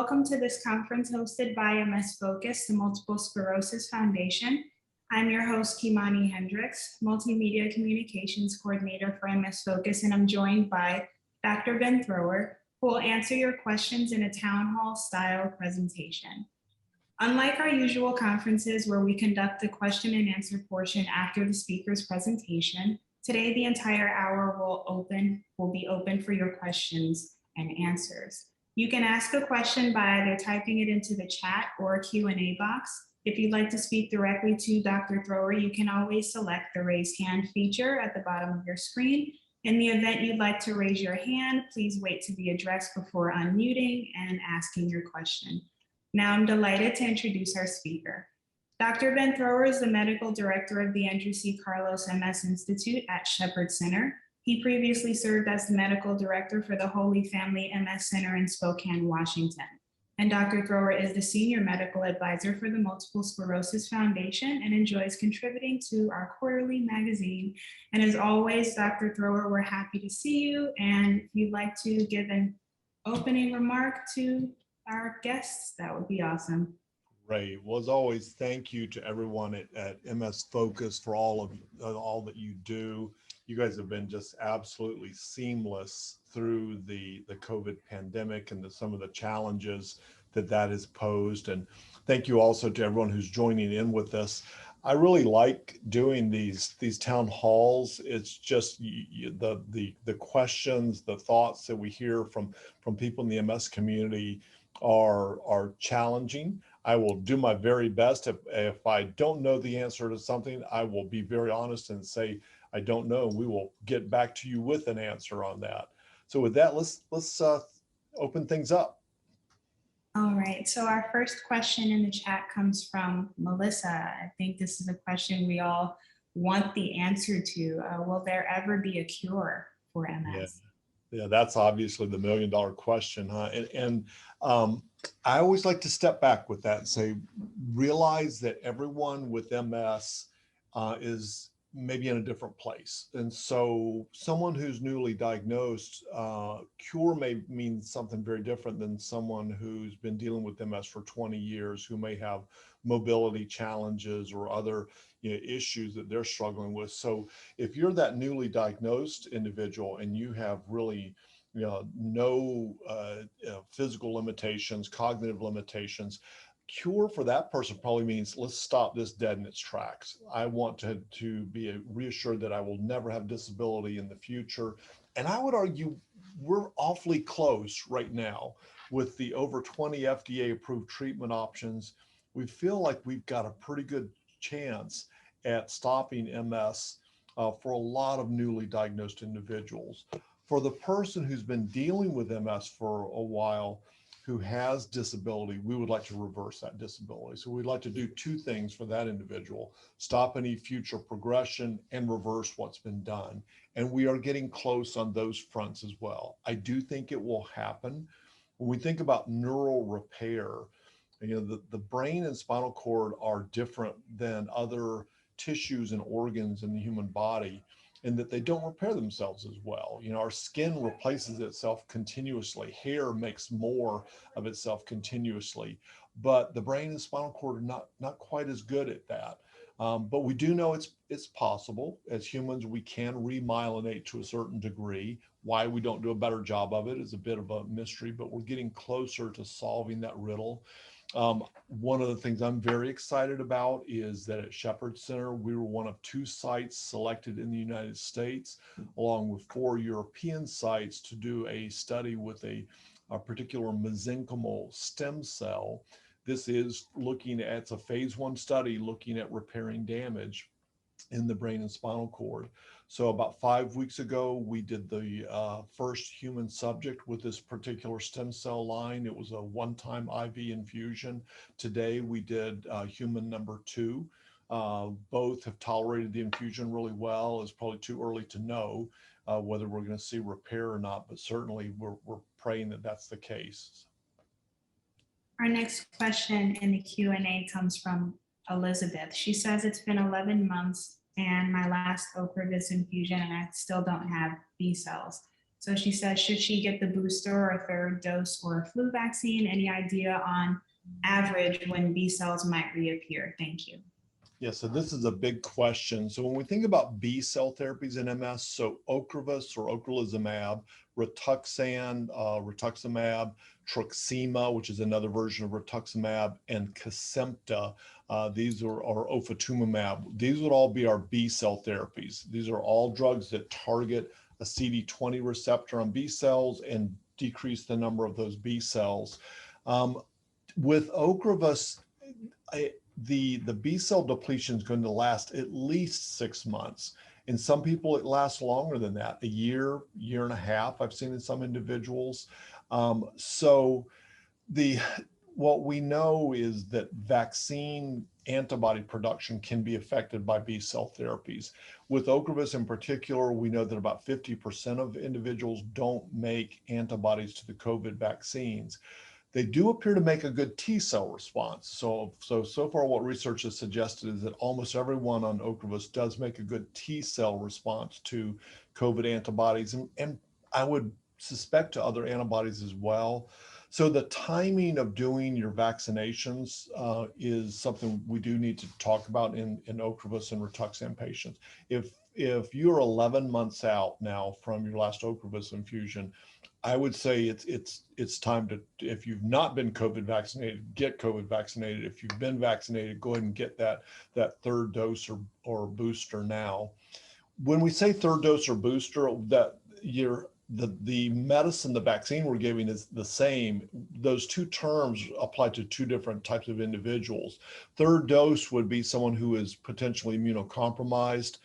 welcome to this conference hosted by MS Focus, the Multiple Sclerosis Foundation. I'm your host, Kimani Hendricks, Multimedia Communications Coordinator for MS Focus, and I'm joined by Dr. Ben Thrower, who will answer your questions in a town hall style presentation. Unlike our usual conferences where we conduct the question and answer portion after the speaker's presentation, today the entire hour will be open for your questions and answers. You can ask a question by either typing it into the chat or a Q&A box. If you'd like to speak directly to Dr. Thrower, you can always select the raise hand feature at the bottom of your screen. In the event you'd like to raise your hand, please wait to be addressed before unmuting and asking your question. Now I'm delighted to introduce our speaker. Dr. Ben Thrower is the Medical Director of the Andrew C. Carlos MS Institute at Shepherd Center. He previously served as the Medical Director for the Holy Family MS Center in Spokane, Washington. And Dr. Thrower is the Senior Medical Advisor for the Multiple Sclerosis Foundation and enjoys contributing to our quarterly magazine. And as always, Dr. Thrower, we're happy to see you. And if you'd like to give an opening remark to our guests, that would be awesome. Great. Well, as always, thank you to everyone at MS Focus for all that you do. You guys have been just absolutely seamless through the COVID pandemic and some of the challenges that has posed. And thank you also to everyone who's joining in with us. I really like doing these town halls. It's just the questions, the thoughts that we hear from people in the MS community are challenging. I will do my very best. If I don't know the answer to something, I will be very honest and say, I don't know. We will get back to you with an answer on that. So with that, let's open things up. All right, so our first question in the chat comes from Melissa. I think this is a question we all want the answer to. Will there ever be a cure for MS? Yeah, that's obviously the million-dollar question, huh? And I always like to step back with that and say, realize that everyone with MS is maybe in a different place. And so someone who's newly diagnosed, cure may mean something very different than someone who's been dealing with MS for 20 years, who may have mobility challenges or other issues that they're struggling with. So if you're that newly diagnosed individual and you have really no physical limitations, cognitive limitations, cure for that person probably means let's stop this dead in its tracks. I want to be reassured that I will never have disability in the future. And I would argue we're awfully close right now with the over 20 FDA approved treatment options. We feel like we've got a pretty good chance at stopping MS for a lot of newly diagnosed individuals. For the person who's been dealing with MS for a while, who has disability, we would like to reverse that disability. So we'd like to do two things for that individual: stop any future progression and reverse what's been done. And we are getting close on those fronts as well. I do think it will happen. When we think about neural repair, the brain and spinal cord are different than other tissues and organs in the human body, in that they don't repair themselves as well. Our skin replaces itself continuously. Hair makes more of itself continuously, but the brain and spinal cord are not quite as good at that. But we do know it's possible. As humans, we can remyelinate to a certain degree. Why we don't do a better job of it is a bit of a mystery, but we're getting closer to solving that riddle. One of the things I'm very excited about is that at Shepherd Center, we were one of 2 sites selected in the United States, along with 4 European sites, to do a study with a particular mesenchymal stem cell. This is it's a phase 1 study looking at repairing damage in the brain and spinal cord. So about 5 weeks ago, we did the first human subject with this particular stem cell line. It was a one-time IV infusion. Today, we did human number 2. Both have tolerated the infusion really well. It's probably too early to know whether we're going to see repair or not, but certainly we're praying that that's the case. Our next question in the Q&A comes from Elizabeth. She says, it's been 11 months and my last Ocrevus infusion and I still don't have B cells. So she says, should she get the booster or a third dose or a flu vaccine? Any idea on average when B cells might reappear? Thank you. Yeah, so this is a big question. So when we think about B cell therapies in MS, so Ocrevus or ocrelizumab, rituximab, Truxima, which is another version of rituximab, and Kesimpta, these are ofatumumab. These would all be our B cell therapies. These are all drugs that target a CD20 receptor on B cells and decrease the number of those B cells. With Ocrevus, the B cell depletion is going to last at least 6 months. In some people, it lasts longer than that, a year, year and a half, I've seen in some individuals. What we know is that vaccine antibody production can be affected by B cell therapies. With Ocrevus in particular, we know that about 50% of individuals don't make antibodies to the COVID vaccines. They do appear to make a good T cell response. So far what research has suggested is that almost everyone on Ocrevus does make a good T cell response to COVID antibodies, and I would suspect to other antibodies as well. So the timing of doing your vaccinations is something we do need to talk about in Ocrevus and Rituxan patients. If you're 11 months out now from your last Ocrevus infusion, I would say it's time to, if you've not been COVID vaccinated, get COVID vaccinated. If you've been vaccinated, go ahead and get that third dose or booster now. When we say third dose or booster, that the medicine, the vaccine we're giving is the same. Those two terms apply to two different types of individuals. Third dose would be someone who is potentially immunocompromised,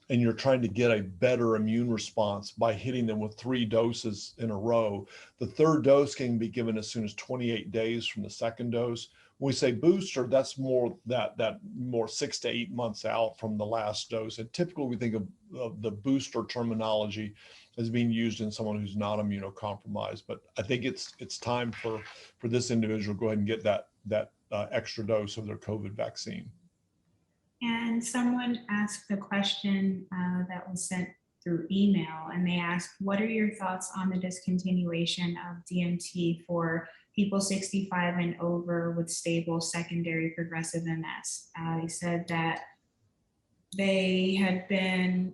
and you're trying to get a better immune response by hitting them with 3 doses in a row. The third dose can be given as soon as 28 days from the second dose. When we say booster, that's more that more 6 to 8 months out from the last dose. And typically we think of the booster terminology as being used in someone who's not immunocompromised. But I think it's time for this individual to go ahead and get that extra dose of their COVID vaccine. And someone asked a question that was sent through email, and they asked, what are your thoughts on the discontinuation of DMT for people 65 and over with stable secondary progressive MS? They said that they had been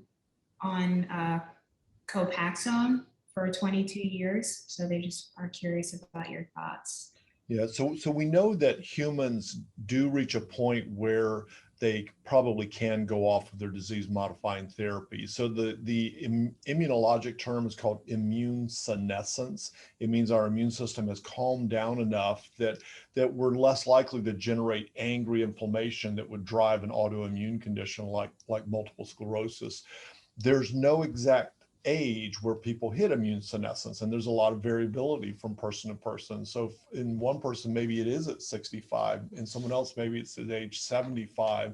on Copaxone for 22 years, so they just are curious about your thoughts. Yeah, so we know that humans do reach a point where they probably can go off of their disease-modifying therapy. So the immunologic term is called immune senescence. It means our immune system has calmed down enough that we're less likely to generate angry inflammation that would drive an autoimmune condition like multiple sclerosis. There's no exact age where people hit immune senescence, and there's a lot of variability from person to person. So in one person, maybe it is at 65, and someone else, maybe it's at age 75.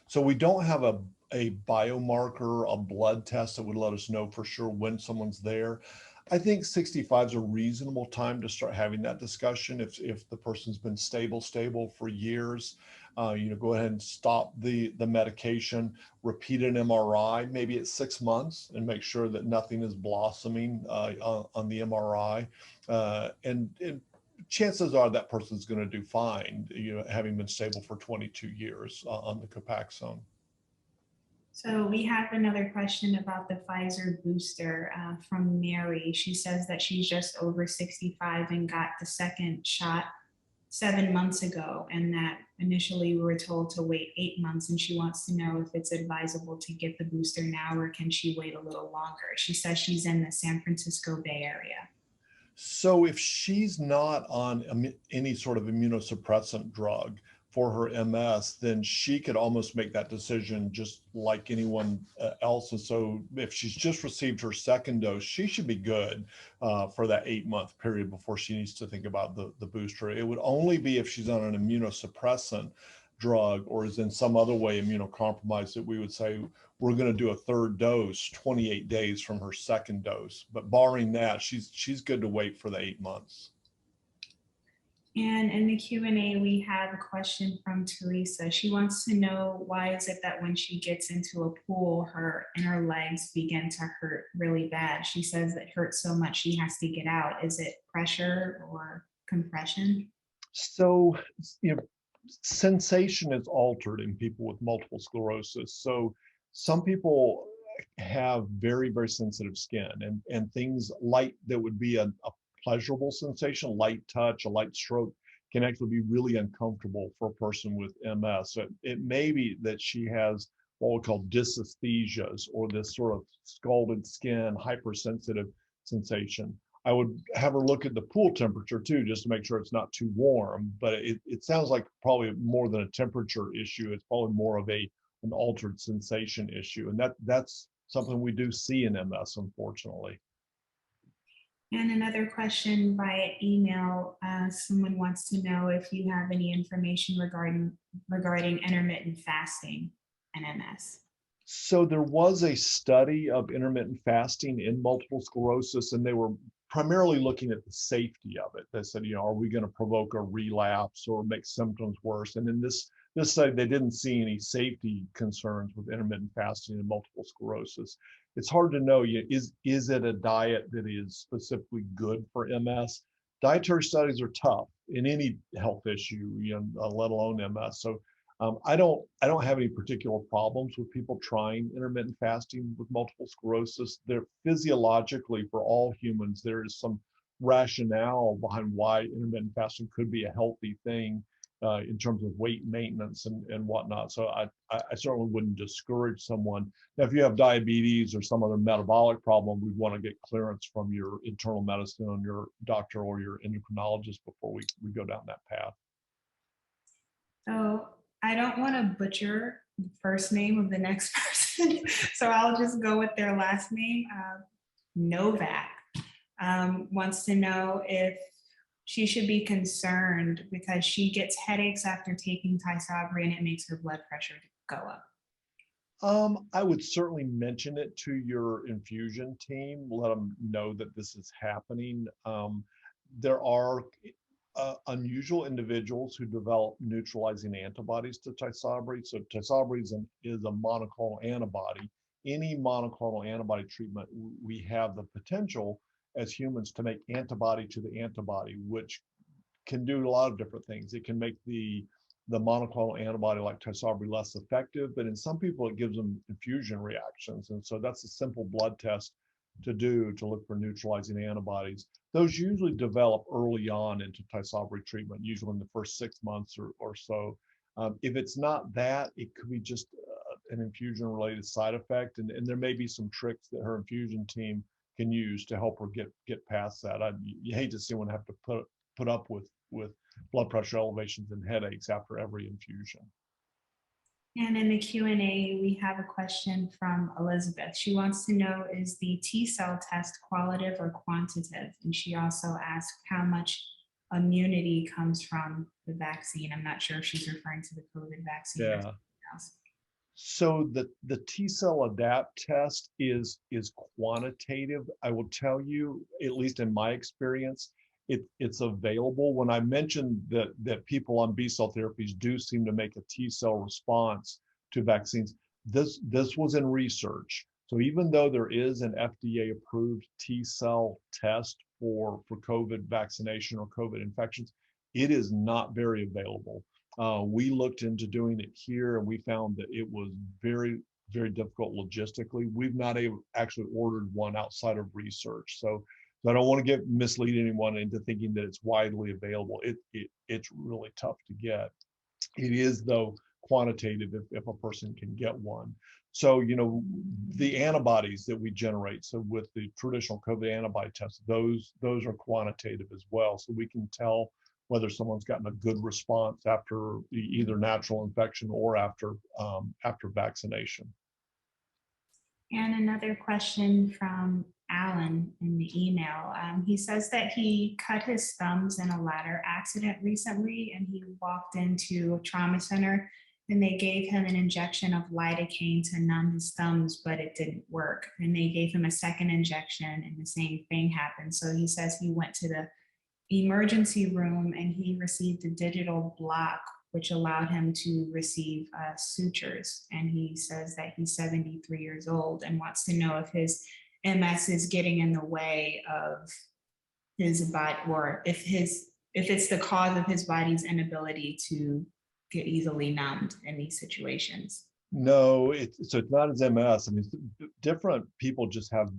So we don't have a biomarker, a blood test that would let us know for sure when someone's there. I think 65 is a reasonable time to start having that discussion. If the person's been stable for years, go ahead and stop the medication, repeat an MRI, maybe at 6 months, and make sure that nothing is blossoming on the MRI. And chances are that person's going to do fine, having been stable for 22 years on the Copaxone. So we have another question about the Pfizer booster from Mary. She says that she's just over 65 and got the second shot 7 months ago, and that initially we were told to wait 8 months, and she wants to know if it's advisable to get the booster now, or can she wait a little longer? She says she's in the San Francisco Bay Area. So if she's not on any sort of immunosuppressant drug for her MS, then she could almost make that decision just like anyone else. And so if she's just received her second dose, she should be good for that 8-month period before she needs to think about the booster. It would only be if she's on an immunosuppressant drug or is in some other way immunocompromised that we would say we're going to do a third dose 28 days from her second dose. But barring that, she's good to wait for the 8 months. And in the Q&A, we have a question from Teresa. She wants to know, why is it that when she gets into a pool, her inner legs begin to hurt really bad? She says it hurts so much she has to get out. Is it pressure or compression? So, you know, sensation is altered in people with multiple sclerosis. So some people have very, very sensitive skin, and things light that would be a pleasurable sensation, light touch, a light stroke, can actually be really uncomfortable for a person with MS. So it may be that she has what we call dysesthesias, or this sort of scalded skin, hypersensitive sensation. I would have her look at the pool temperature too, just to make sure it's not too warm. But it sounds like probably more than a temperature issue. It's probably more of an altered sensation issue, and that's something we do see in MS, unfortunately. And another question via email. Someone wants to know if you have any information regarding intermittent fasting and MS. So there was a study of intermittent fasting in multiple sclerosis, and they were primarily looking at the safety of it. They said, are we going to provoke a relapse or make symptoms worse? And in this study, they didn't see any safety concerns with intermittent fasting in multiple sclerosis. It's hard to know, is it a diet that is specifically good for MS? Dietary studies are tough in any health issue, let alone MS. So I don't have any particular problems with people trying intermittent fasting with multiple sclerosis. They're physiologically, for all humans, there is some rationale behind why intermittent fasting could be a healthy thing in terms of weight maintenance and whatnot. So I certainly wouldn't discourage someone. Now, if you have diabetes or some other metabolic problem, we'd want to get clearance from your internal medicine, your doctor, or your endocrinologist before we go down that path. So I don't want to butcher the first name of the next person, so I'll just go with their last name. Novak wants to know if she should be concerned because she gets headaches after taking Tysabri and it makes her blood pressure go up. I would certainly mention it to your infusion team, let them know that this is happening. There are unusual individuals who develop neutralizing antibodies to Tysabri. So Tysabri is a monoclonal antibody. Any monoclonal antibody treatment, we have the potential as humans to make antibody to the antibody, which can do a lot of different things. It can make the monoclonal antibody like Tysabri less effective, but in some people it gives them infusion reactions. And so that's a simple blood test to do to look for neutralizing antibodies. Those usually develop early on into Tysabri treatment, usually in the first 6 months or so. If it's not that, it could be just an infusion-related side effect, and there may be some tricks that her infusion team can use to help her get past that. You hate to see one have to put up with blood pressure elevations and headaches after every infusion. And in the Q&A, we have a question from Elizabeth. She wants to know, is the T-cell test qualitative or quantitative? And she also asked how much immunity comes from the vaccine. I'm not sure if she's referring to the COVID vaccine. Yeah. Or something else. So the T-cell adapt test is quantitative. I will tell you, at least in my experience, it's available. When I mentioned that people on B-cell therapies do seem to make a T-cell response to vaccines, this was in research. So even though there is an FDA-approved T-cell test for COVID vaccination or COVID infections, it is not very available. We looked into doing it here, and we found that it was very, very difficult logistically. We've not actually ordered one outside of research. So I don't want to mislead anyone into thinking that it's widely available. It's really tough to get. It is, though, quantitative if a person can get one. So, the antibodies that we generate, so with the traditional COVID antibody tests, those are quantitative as well. So we can tell whether someone's gotten a good response after either natural infection or after vaccination. And another question from Alan in the email. He says that he cut his thumbs in a ladder accident recently, and he walked into a trauma center and they gave him an injection of lidocaine to numb his thumbs, but it didn't work. And they gave him a second injection and the same thing happened. So he says he went to the emergency room and he received a digital block, which allowed him to receive sutures. And he says that he's 73 years old and wants to know if his MS is getting in the way of his body, or if it's the cause of his body's inability to get easily numbed in these situations. No, so it's not as MS. I mean, different people just have,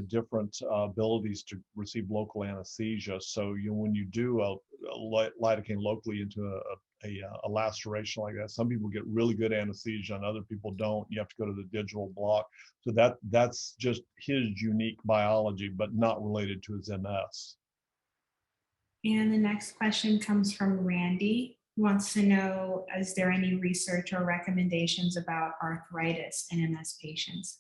different abilities to receive local anesthesia. So, when you do a lidocaine locally into a laceration like that, some people get really good anesthesia and other people don't. You have to go to the digital block. So that's just his unique biology, but not related to his MS. And the next question comes from Randy, who wants to know, is there any research or recommendations about arthritis in MS patients?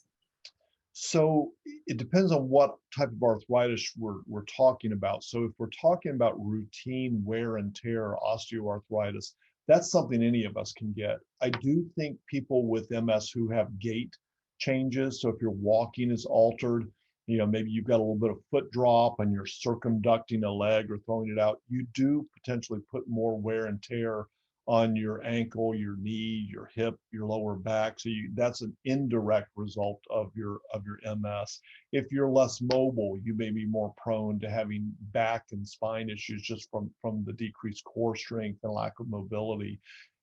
So it depends on what type of arthritis we're talking about. So if we're talking about routine wear and tear, osteoarthritis, that's something any of us can get. I do think people with MS who have gait changes, so if your walking is altered, maybe you've got a little bit of foot drop and you're circumducting a leg or throwing it out, you do potentially put more wear and tear on your ankle, your knee, your hip, your lower back. So that's an indirect result of your MS. If you're less mobile, you may be more prone to having back and spine issues just from the decreased core strength and lack of mobility.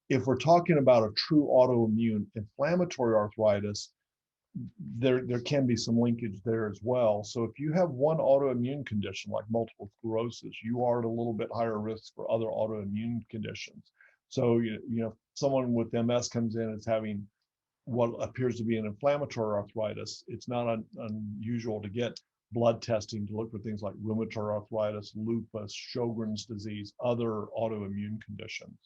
If we're talking about a true autoimmune inflammatory arthritis, there can be some linkage there as well. So if you have one autoimmune condition like multiple sclerosis, you are at a little bit higher risk for other autoimmune conditions. So, someone with MS comes in and is having what appears to be an inflammatory arthritis. It's not unusual to get blood testing to look for things like rheumatoid arthritis, lupus, Sjogren's disease, other autoimmune conditions.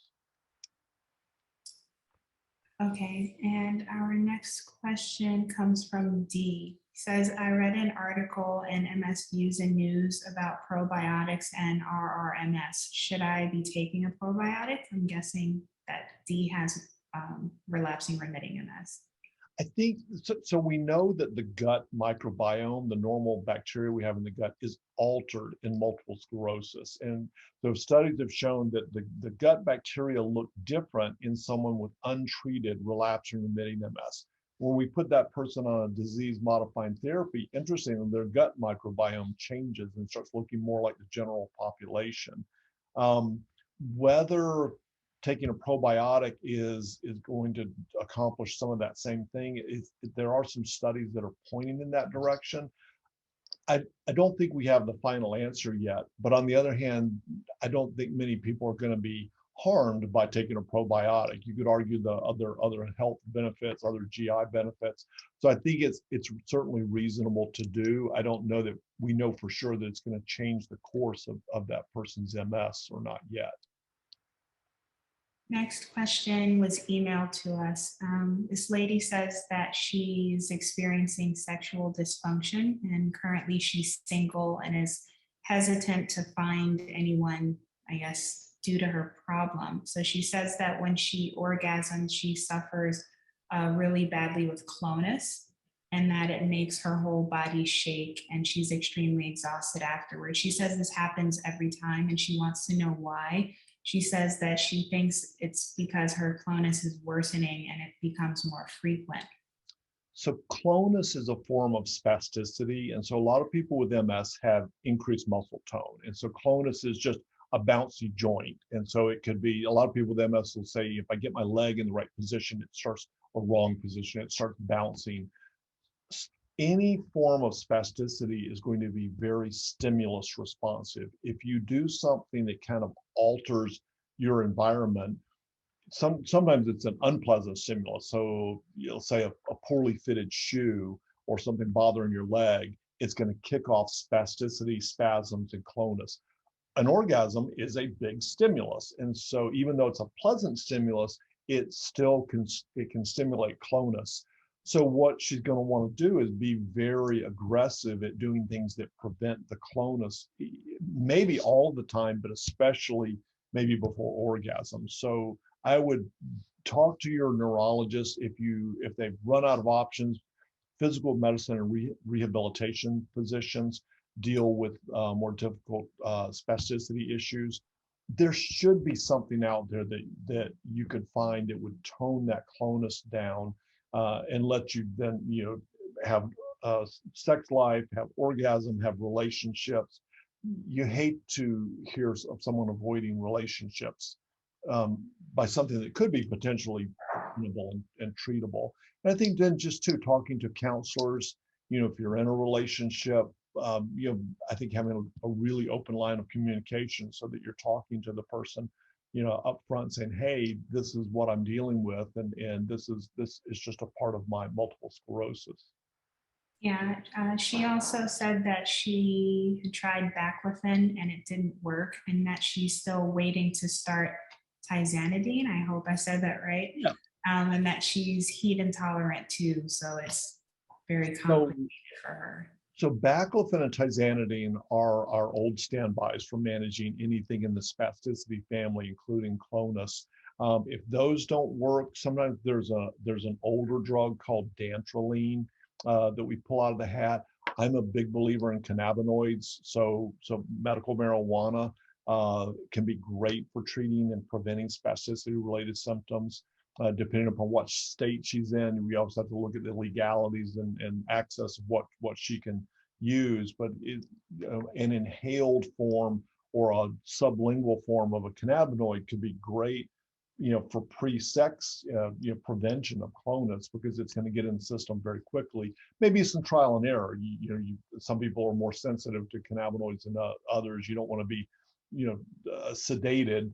Okay, and our next question comes from D. He says, I read an article in MS Views and News about probiotics and RRMS. Should I be taking a probiotic? I'm guessing that D has relapsing remitting MS. I think so. We know that the gut microbiome, the normal bacteria we have in the gut, is altered in multiple sclerosis. And those studies have shown that the gut bacteria look different in someone with untreated relapsing remitting MS. When we put that person on a disease modifying therapy, interestingly, their gut microbiome changes and starts looking more like the general population. Whether taking a probiotic is going to accomplish some of that same thing, there are some studies that are pointing in that direction. I don't think we have the final answer yet, but on the other hand, I don't think many people are going to be harmed by taking a probiotic. You could argue the other health benefits, other GI benefits. So I think it's certainly reasonable to do. I don't know that we know for sure that it's going to change the course of that person's MS or not yet. Next question was emailed to us. This lady says that she's experiencing sexual dysfunction and currently she's single and is hesitant to find anyone, I guess, due to her problem. So she says that when she orgasms, she suffers really badly with clonus and that it makes her whole body shake and she's extremely exhausted afterwards. She says this happens every time and she wants to know why. She says that she thinks it's because her clonus is worsening and it becomes more frequent. So clonus is a form of spasticity. And so a lot of people with MS have increased muscle tone. And so clonus is just a bouncy joint. And so it could be, a lot of people with MS will say, if I get my leg in the right position, it starts a wrong position, it starts bouncing. Any form of spasticity is going to be very stimulus responsive. If you do something that kind of alters your environment, sometimes it's an unpleasant stimulus. So you'll say a poorly fitted shoe or something bothering your leg, it's going to kick off spasticity, spasms, and clonus. An orgasm is a big stimulus. And so even though it's a pleasant stimulus, it still can stimulate clonus. So what she's going to want to do is be very aggressive at doing things that prevent the clonus, maybe all the time, but especially maybe before orgasm. So I would talk to your neurologist if they've run out of options, physical medicine and rehabilitation physicians. deal with more difficult spasticity issues. There should be something out there that you could find that would tone that clonus down and let you then, have sex life, have orgasm, have relationships. You hate to hear of someone avoiding relationships by something that could be potentially preventable and treatable. And I think then just too, talking to counselors, if you're in a relationship, I think having a really open line of communication so that you're talking to the person, up front saying, hey, this is what I'm dealing with, and this is just a part of my multiple sclerosis. Yeah, she also said that she had tried baclofen and it didn't work, and that she's still waiting to start tizanidine. I hope I said that right. Yeah. And that she's heat intolerant too, so it's very complicated for her. So baclofen and tizanidine are our old standbys for managing anything in the spasticity family, including clonus. If those don't work, sometimes there's an older drug called dantrolene that we pull out of the hat. I'm a big believer in cannabinoids, so medical marijuana can be great for treating and preventing spasticity-related symptoms. Depending upon what state she's in, we also have to look at the legalities and access of what she can use. But an inhaled form or a sublingual form of a cannabinoid could be great, for pre-sex, prevention of clonus, because it's going to get in the system very quickly. Maybe some trial and error. Some people are more sensitive to cannabinoids than others. You don't want to be, sedated,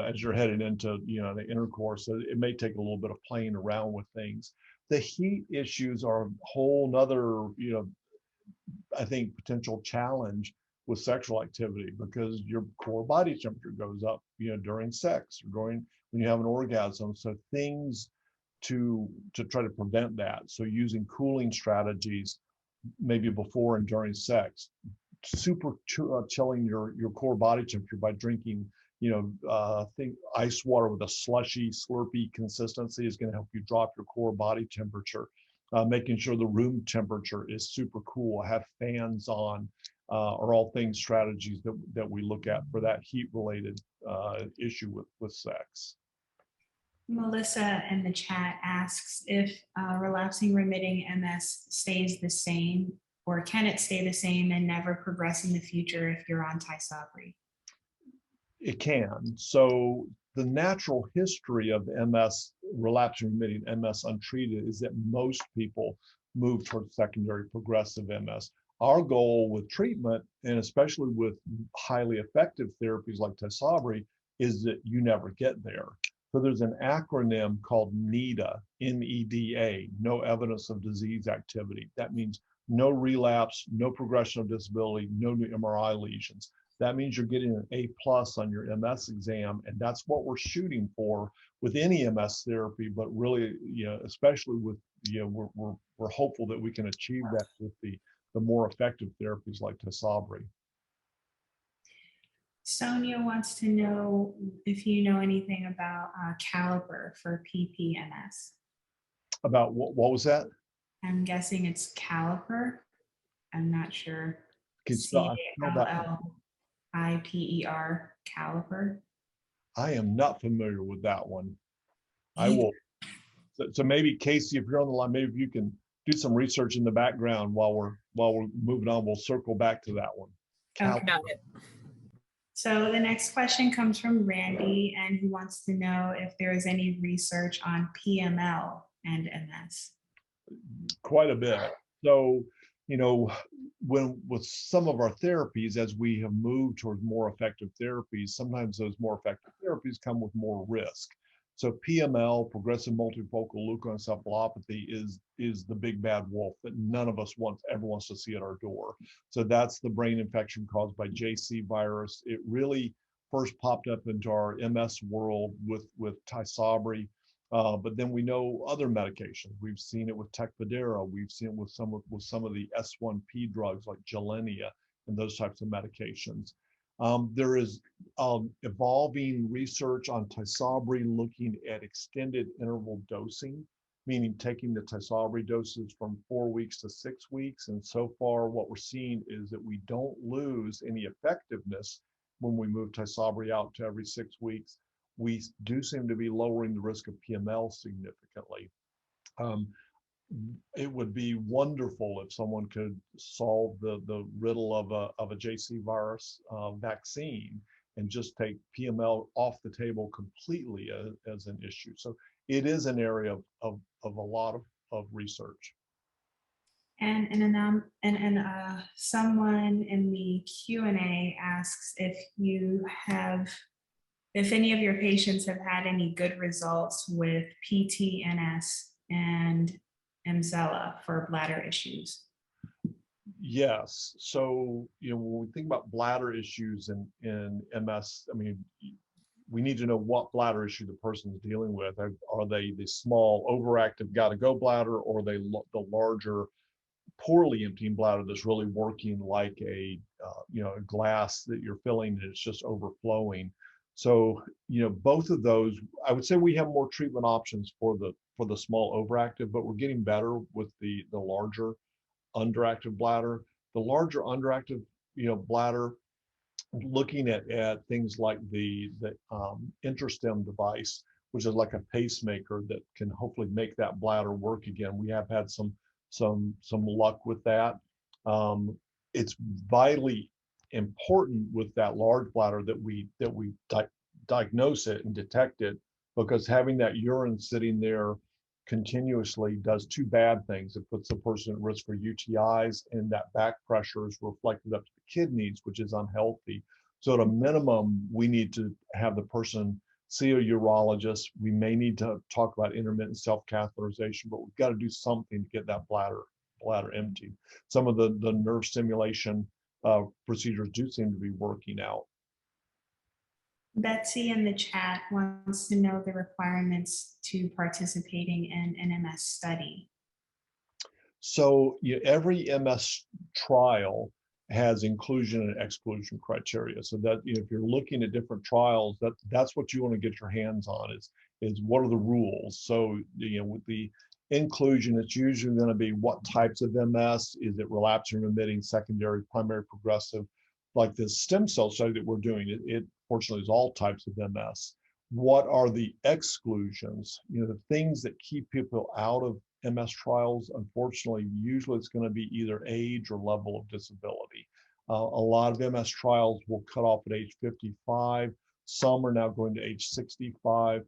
as you're headed into, the intercourse. So it may take a little bit of playing around with things. The heat issues are a whole nother, I think, potential challenge with sexual activity, because your core body temperature goes up, during sex or when you have an orgasm. So things to try to prevent that. So using cooling strategies, maybe before and during sex, chilling your core body temperature by drinking, think ice water with a slushy, slurpy consistency is going to help you drop your core body temperature. Making sure the room temperature is super cool, have fans on, are all things, strategies that we look at for that heat-related issue with sex. Melissa in the chat asks if relapsing remitting MS stays the same, or can it stay the same and never progress in the future if you're on Tysabri? It can. So the natural history of MS, relapsing remitting MS untreated, is that most people move towards secondary progressive MS. Our goal with treatment, and especially with highly effective therapies like Tysabri, is that you never get there. So there's an acronym called NEDA, N-E-D-A, no evidence of disease activity. That means no relapse, no progression of disability, no new MRI lesions. That means you're getting an A+ on your MS exam, and that's what we're shooting for with any MS therapy. But really, especially with, we're hopeful that we can achieve that with the more effective therapies like Tysabri. Sonia wants to know if you know anything about Caliper for PPMS. About what was that? I'm guessing it's Caliper. I'm not sure. Caliper, Caliper. I am not familiar with that one. I will. So maybe Casey, if you're on the line, maybe you can do some research in the background while we're moving on. We'll circle back to that one. Okay. Got it. So the next question comes from Randy, and he wants to know if there is any research on PML and MS. Quite a bit. So, when with some of our therapies, as we have moved towards more effective therapies, sometimes those more effective therapies come with more risk. So PML, progressive multifocal leukoencephalopathy, is the big bad wolf that none of us ever wants to see at our door. So that's the brain infection caused by JC virus. It really first popped up into our MS world with Tysabri, but then we know other medications. We've seen it with Tecfidera. We've seen it with some of the S1P drugs like Gilenya and those types of medications. There is evolving research on Tysabri looking at extended interval dosing meaning taking the Tysabri doses from 4 weeks to 6 weeks. And so far, what we're seeing is that we don't lose any effectiveness when we move Tysabri out to every 6 weeks. We do seem to be lowering the risk of PML significantly. It would be wonderful if someone could solve the riddle of a JC virus vaccine and just take PML off the table completely as an issue. So it is an area of a lot of research. And someone in the Q&A asks if any of your patients have had any good results with PTNS and ImStem for bladder issues. Yes. So, when we think about bladder issues in MS, I mean, we need to know what bladder issue the person is dealing with. Are they the small, overactive, gotta-go bladder, or are they the larger, poorly emptying bladder that's really working like a glass that you're filling and it's just overflowing? So, both of those, I would say we have more treatment options for the small overactive, but we're getting better with the larger underactive bladder. The larger underactive, bladder, looking at things like the ImStem device, which is like a pacemaker that can hopefully make that bladder work again. We have had some luck with that. It's vitally important with that large bladder that we diagnose it and detect it, because having that urine sitting there continuously does two bad things. It puts the person at risk for UTIs, and that back pressure is reflected up to the kidneys, which is unhealthy. So at a minimum, we need to have the person see a urologist. We may need to talk about intermittent self-catheterization, but we've got to do something to get that bladder empty. Some of the nerve stimulation procedures do seem to be working out. Betsy in the chat wants to know the requirements to participating in an MS study. So every MS trial has inclusion and exclusion criteria. So that if you're looking at different trials, that's what you want to get your hands on is what are the rules. So with the inclusion, it's usually going to be what types of MS. Is it relapsing, remitting, secondary, primary, progressive? Like the stem cell study that we're doing, it fortunately is all types of MS. What are the exclusions? The things that keep people out of MS trials, unfortunately, usually it's going to be either age or level of disability. A lot of MS trials will cut off at age 55. Some are now going to age 65.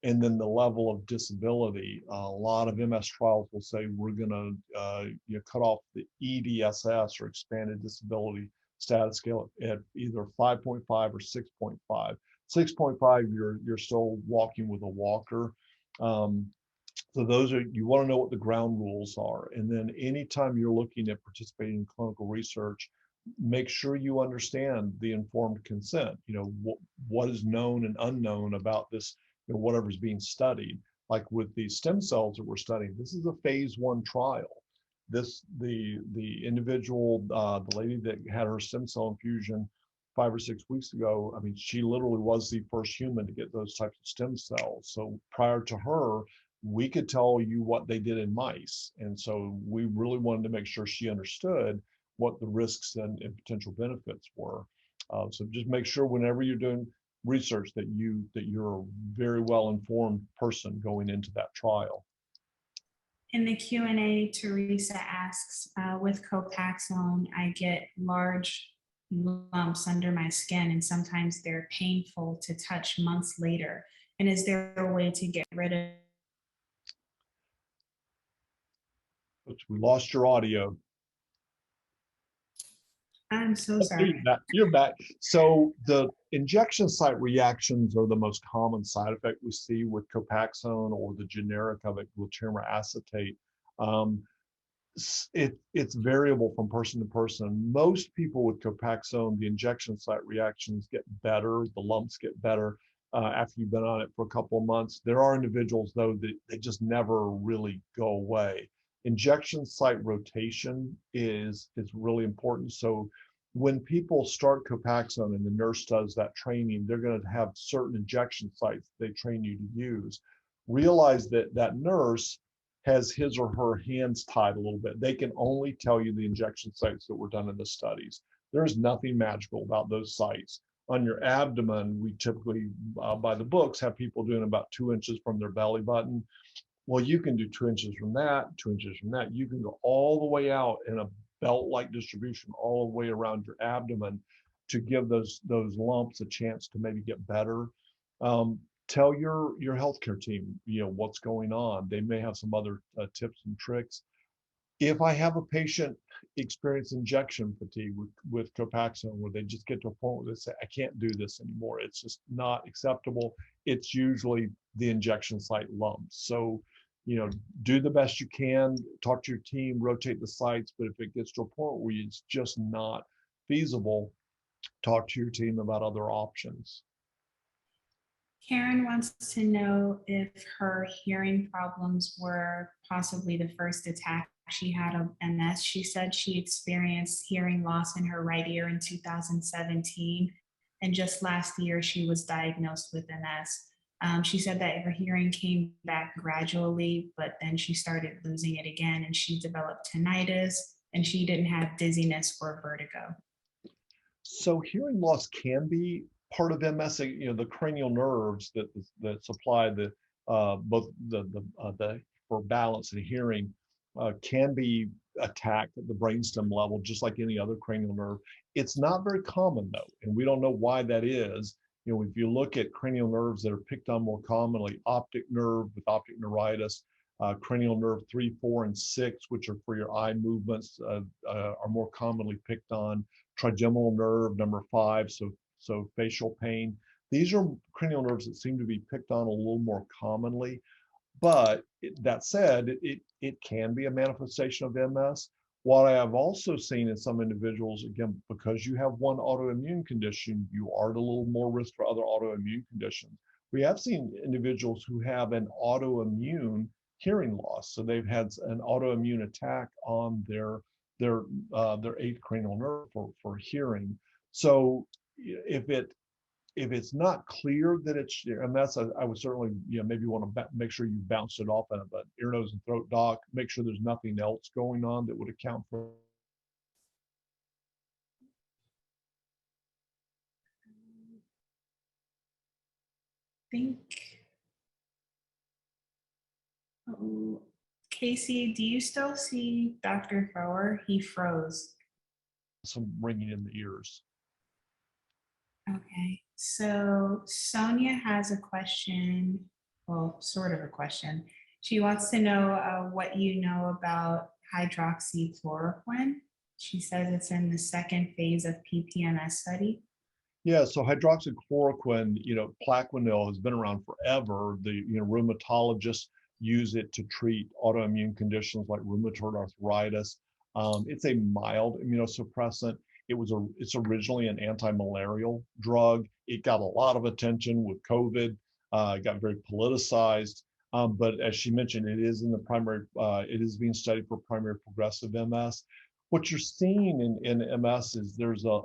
And then the level of disability. A lot of MS trials will say we're going to cut off the EDSS or expanded disability status scale at either 5.5 or 6.5. 6.5, you're still walking with a walker. So those are, you want to know what the ground rules are. And then anytime you're looking at participating in clinical research, make sure you understand the informed consent. What is known and unknown about this, whatever's being studied. Like with the stem cells that we're studying, this is a phase 1 trial. The individual, the lady that had her stem cell infusion 5 or 6 weeks ago, I mean, she literally was the first human to get those types of stem cells. So prior to her, we could tell you what they did in mice. And so we really wanted to make sure she understood what the risks and potential benefits were. So just make sure whenever you're doing research that you're a very well informed person going into that trial. In the Q&A, Teresa asks, with Copaxone, I get large lumps under my skin, and sometimes they're painful to touch months later. And is there a way to get rid of? Oops, we lost your audio. I'm so sorry. You're back. So the injection site reactions are the most common side effect we see with Copaxone or the generic of it, glutamer acetate. It's variable from person to person. Most people with Copaxone, the injection site reactions get better, the lumps get better after you've been on it for a couple of months. There are individuals, though, that they just never really go away. Injection site rotation is really important. So when people start Copaxone and the nurse does that training, they're going to have certain injection sites they train you to use. Realize that that nurse has his or her hands tied a little bit. They can only tell you the injection sites that were done in the studies. There's nothing magical about those sites. On your abdomen, we typically, by the books, have people doing about 2 inches from their belly button. Well, you can do 2 inches from that, 2 inches from that. You can go all the way out in a belt-like distribution all the way around your abdomen to give those lumps a chance to maybe get better. Tell your healthcare team, what's going on. They may have some other tips and tricks. If I have a patient experience injection fatigue with Copaxone, where they just get to a point where they say, I can't do this anymore, it's just not acceptable, it's usually the injection site lumps. So, do the best you can, talk to your team, rotate the sites, but if it gets to a point where it's just not feasible, talk to your team about other options. Karen wants to know if her hearing problems were possibly the first attack she had of MS. She said she experienced hearing loss in her right ear in 2017, and just last year she was diagnosed with MS. She said that her hearing came back gradually, but then she started losing it again, and she developed tinnitus, and she didn't have dizziness or vertigo. So hearing loss can be part of MS. The cranial nerves that supply the both the for balance and hearing can be attacked at the brainstem level, just like any other cranial nerve. It's not very common though, and we don't know why that is. If you look at cranial nerves that are picked on more commonly, optic nerve with optic neuritis, cranial nerve 3, 4, and 6, which are for your eye movements, are more commonly picked on. Trigeminal nerve number 5, so facial pain. These are cranial nerves that seem to be picked on a little more commonly. But that said, it can be a manifestation of MS. What I have also seen in some individuals, again, because you have one autoimmune condition, you are at a little more risk for other autoimmune conditions. We have seen individuals who have an autoimmune hearing loss. So they've had an autoimmune attack on their 8th cranial nerve for hearing. So if it's not clear that it's MS, I would certainly maybe want to make sure you bounce it off of an ear, nose, and throat doc. Make sure there's nothing else going on that would account for. Casey, do you still see Dr. Thrower? He froze. Some ringing in the ears. Okay, so Sonia has a question, well, sort of a question. She wants to know what you know about hydroxychloroquine. She says it's in the 2nd phase of PPMS study. Yeah, so hydroxychloroquine, Plaquenil has been around forever. The rheumatologists use it to treat autoimmune conditions like rheumatoid arthritis. It's a mild immunosuppressant. It's originally an anti-malarial drug. It got a lot of attention with COVID. It got very politicized. But as she mentioned, it is in the primary. It is being studied for primary progressive MS. What you're seeing in MS is there's a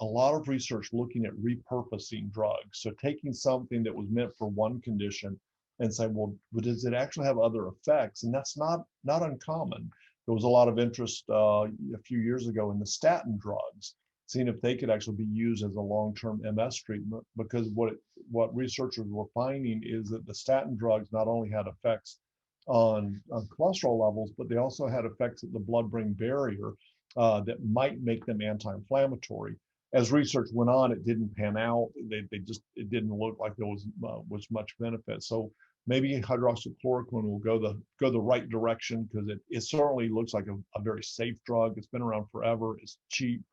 lot of research looking at repurposing drugs. So taking something that was meant for one condition and say, well, does it actually have other effects? And that's not uncommon. There was a lot of interest a few years ago in the statin drugs, seeing if they could actually be used as a long-term MS treatment, because what researchers were finding is that the statin drugs not only had effects on cholesterol levels, but they also had effects at the blood-brain barrier that might make them anti-inflammatory. As research went on, it didn't pan out. It didn't look like there was much benefit. So maybe hydroxychloroquine will go the right direction, because it certainly looks like a very safe drug. It's been around forever. It's cheap.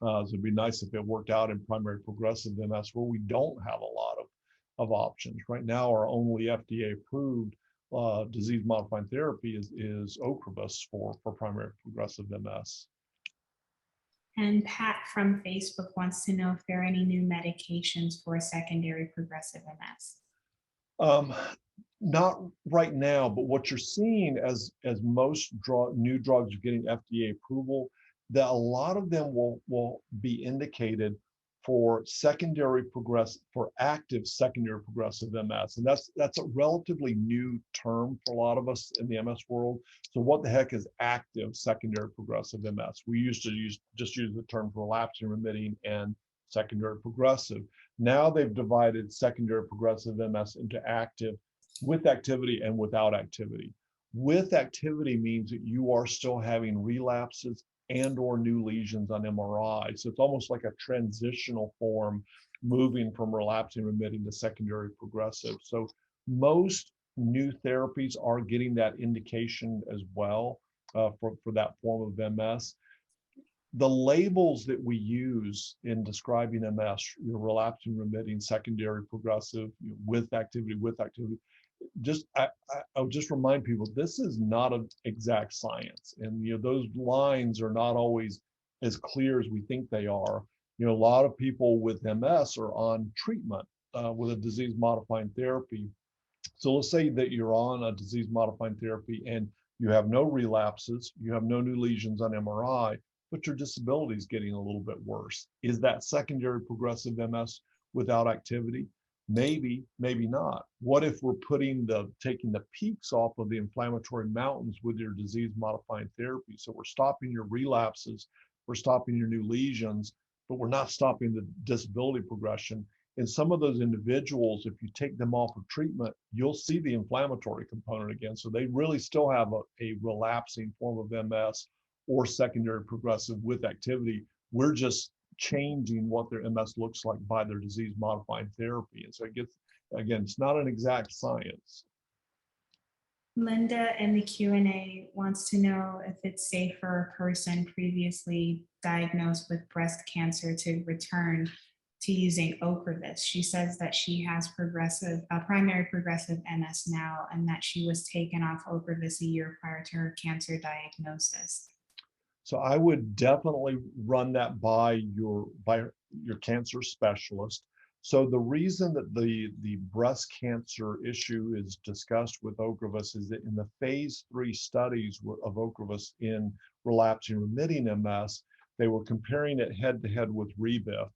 So it'd be nice if it worked out in primary progressive MS, where we don't have a lot of options. Right now, our only FDA-approved disease-modifying therapy is Ocrevus for primary progressive MS. And Pat from Facebook wants to know if there are any new medications for secondary progressive MS. Not right now, but what you're seeing as most new drugs are getting FDA approval, that a lot of them will be indicated for active secondary progressive MS. And that's a relatively new term for a lot of us in the MS world. So what the heck is active secondary progressive MS? We used to just use the term relapsing, remitting, and secondary progressive. Now they've divided secondary progressive MS into active, with activity and without activity. With activity means that you are still having relapses and or new lesions on MRI. So it's almost like a transitional form moving from relapsing remitting to secondary progressive. So most new therapies are getting that indication as well for that form of MS. The labels that we use in describing MS, relapsing remitting, secondary progressive, with activity, I'll just remind people, this is not an exact science, and those lines are not always as clear as we think they are. A lot of people with MS are on treatment with a disease modifying therapy. So let's say that you're on a disease modifying therapy and you have no relapses, you have no new lesions on MRI, but your disability is getting a little bit worse. Is that secondary progressive MS without activity? Maybe, maybe not. What if we're taking the peaks off of the inflammatory mountains with your disease modifying therapy? So we're stopping your relapses, we're stopping your new lesions, but we're not stopping the disability progression. In some of those individuals, if you take them off of treatment, you'll see the inflammatory component again. So they really still have a relapsing form of MS or secondary progressive with activity. We're just changing what their MS looks like by their disease modifying therapy. And so it gets, again, it's not an exact science. Linda in the Q&A wants to know if it's safe for a person previously diagnosed with breast cancer to return to using Ocrevus. She says that she has primary progressive MS now, and that she was taken off Ocrevus a year prior to her cancer diagnosis. So I would definitely run that by your cancer specialist. So the reason that the breast cancer issue is discussed with Ocrevus is that in the phase 3 studies of Ocrevus in relapsing remitting MS, they were comparing it head to head with Rebif.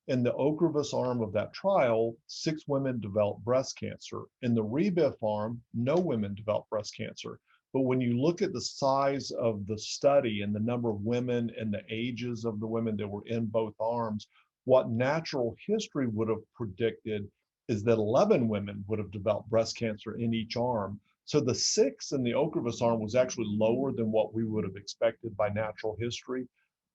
In the Ocrevus arm of that trial, 6 women developed breast cancer. In the Rebif arm, no women developed breast cancer. But when you look at the size of the study and the number of women and the ages of the women that were in both arms, what natural history would have predicted is that 11 women would have developed breast cancer in each arm. So the 6 in the Ocrevus arm was actually lower than what we would have expected by natural history.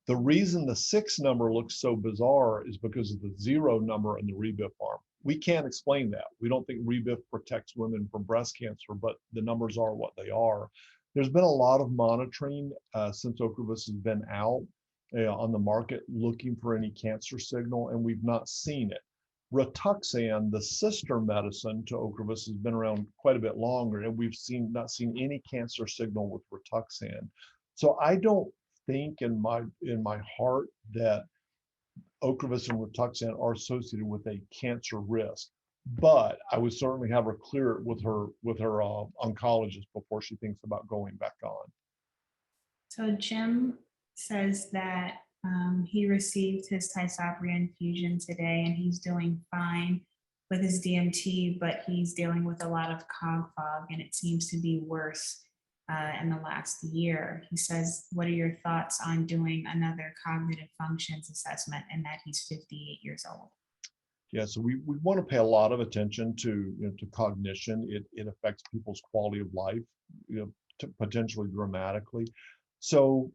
The reason the 6 number looks so bizarre is because of the 0 number in the Rebif arm. We can't explain that. We don't think Rebif protects women from breast cancer, but the numbers are what they are. There's been a lot of monitoring since Ocrevus has been out on the market looking for any cancer signal, and we've not seen it. Rituxan, the sister medicine to Ocrevus, has been around quite a bit longer, and we've not seen any cancer signal with Rituxan. So I don't think in my heart that Ocrevus and Rituxan are associated with a cancer risk, but I would certainly have her clear it with her oncologist before she thinks about going back on. So Jim says that he received his Tysabri infusion today and he's doing fine with his DMT, but he's dealing with a lot of cog fog and it seems to be worse in the last year. He says, what are your thoughts on doing another cognitive functions assessment and that he's 58 years old? Yeah, so we want to pay a lot of attention to cognition. It affects people's quality of life, potentially dramatically. So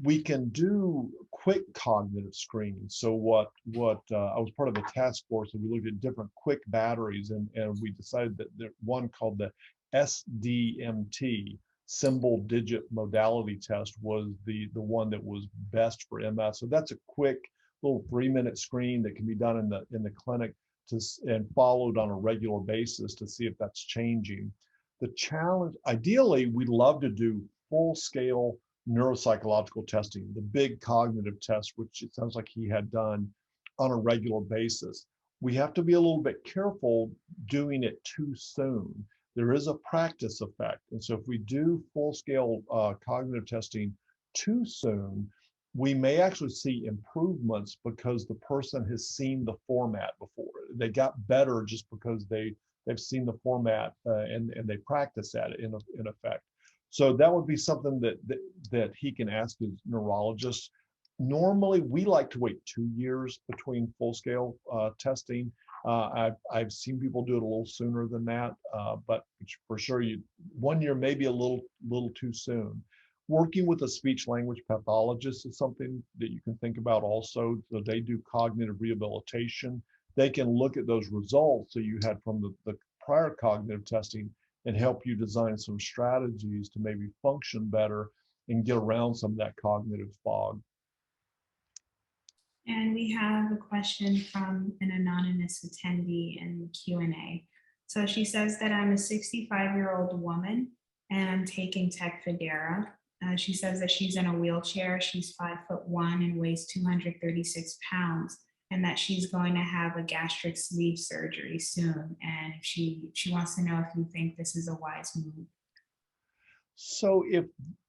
we can do quick cognitive screening. So I was part of a task force and we looked at different quick batteries and we decided that one called the SDMT, symbol digit modality test, was the one that was best for MS. So that's a quick little 3-minute screen that can be done in the clinic and followed on a regular basis to see if that's changing. The challenge, ideally, we'd love to do full scale neuropsychological testing, the big cognitive test, which it sounds like he had done on a regular basis. We have to be a little bit careful doing it too soon. There is a practice effect. And so if we do full scale cognitive testing too soon, we may actually see improvements because the person has seen the format before. They got better just because they've seen the format and they practice at it in effect. So that would be something that he can ask his neurologist. Normally, we like to wait 2 years between full-scale testing. I've seen people do it a little sooner than that, but for sure, 1 year may be a little too soon. Working with a speech language pathologist is something that you can think about also. So they do cognitive rehabilitation. They can look at those results that you had from the prior cognitive testing and help you design some strategies to maybe function better and get around some of that cognitive fog. And we have a question from an anonymous attendee in Q&A. So she says that I'm a 65-year-old woman and I'm taking Tecfidera. She says that she's in a wheelchair. She's 5'1" and weighs 236 pounds, and that she's going to have a gastric sleeve surgery soon. And she wants to know if you think this is a wise move. So if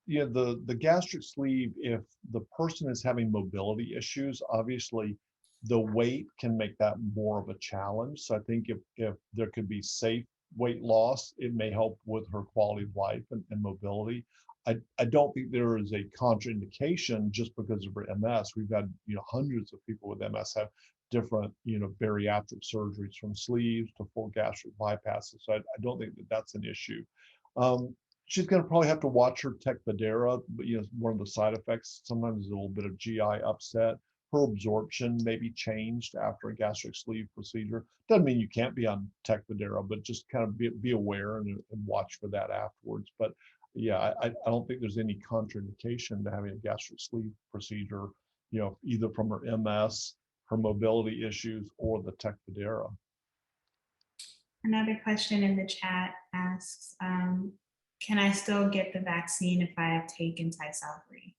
the gastric sleeve, if the person is having mobility issues, obviously the weight can make that more of a challenge. So I think if there could be safe weight loss, it may help with her quality of life and mobility. I don't think there is a contraindication just because of her MS. We've had hundreds of people with MS have different bariatric surgeries from sleeves to full gastric bypasses. So I don't think that's an issue. She's going to probably have to watch her Tecfidera, but one of the side effects sometimes is a little bit of GI upset. Her absorption may be changed after a gastric sleeve procedure. Doesn't mean you can't be on Tecfidera, but just kind of be aware and watch for that afterwards. But yeah, I don't think there's any contraindication to having a gastric sleeve procedure, either from her MS, her mobility issues, or the Tecfidera. Another question in the chat asks, can I still get the vaccine if I have taken Tysabri?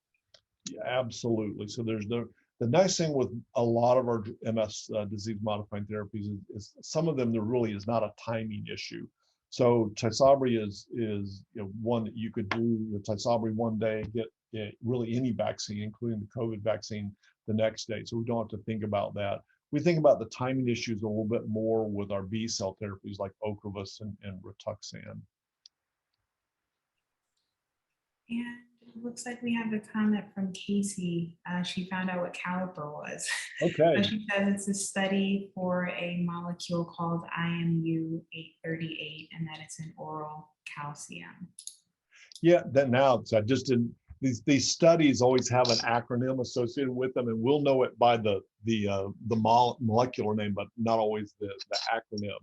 Yeah, absolutely. So there's the nice thing with a lot of our MS disease modifying therapies is some of them there really is not a timing issue. So Tysabri is one that you could do Tysabri one day, get really any vaccine, including the COVID vaccine, the next day. So we don't have to think about that. We think about the timing issues a little bit more with our B cell therapies like Ocrevus and Rituxan. And it looks like we have a comment from Casey. She found out what Caliper was. Okay. She says it's a study for a molecule called IMU-838, and that it's an oral calcium. Yeah, that now I just didn't. These studies always have an acronym associated with them, and we'll know it by the molecular name, but not always the acronym.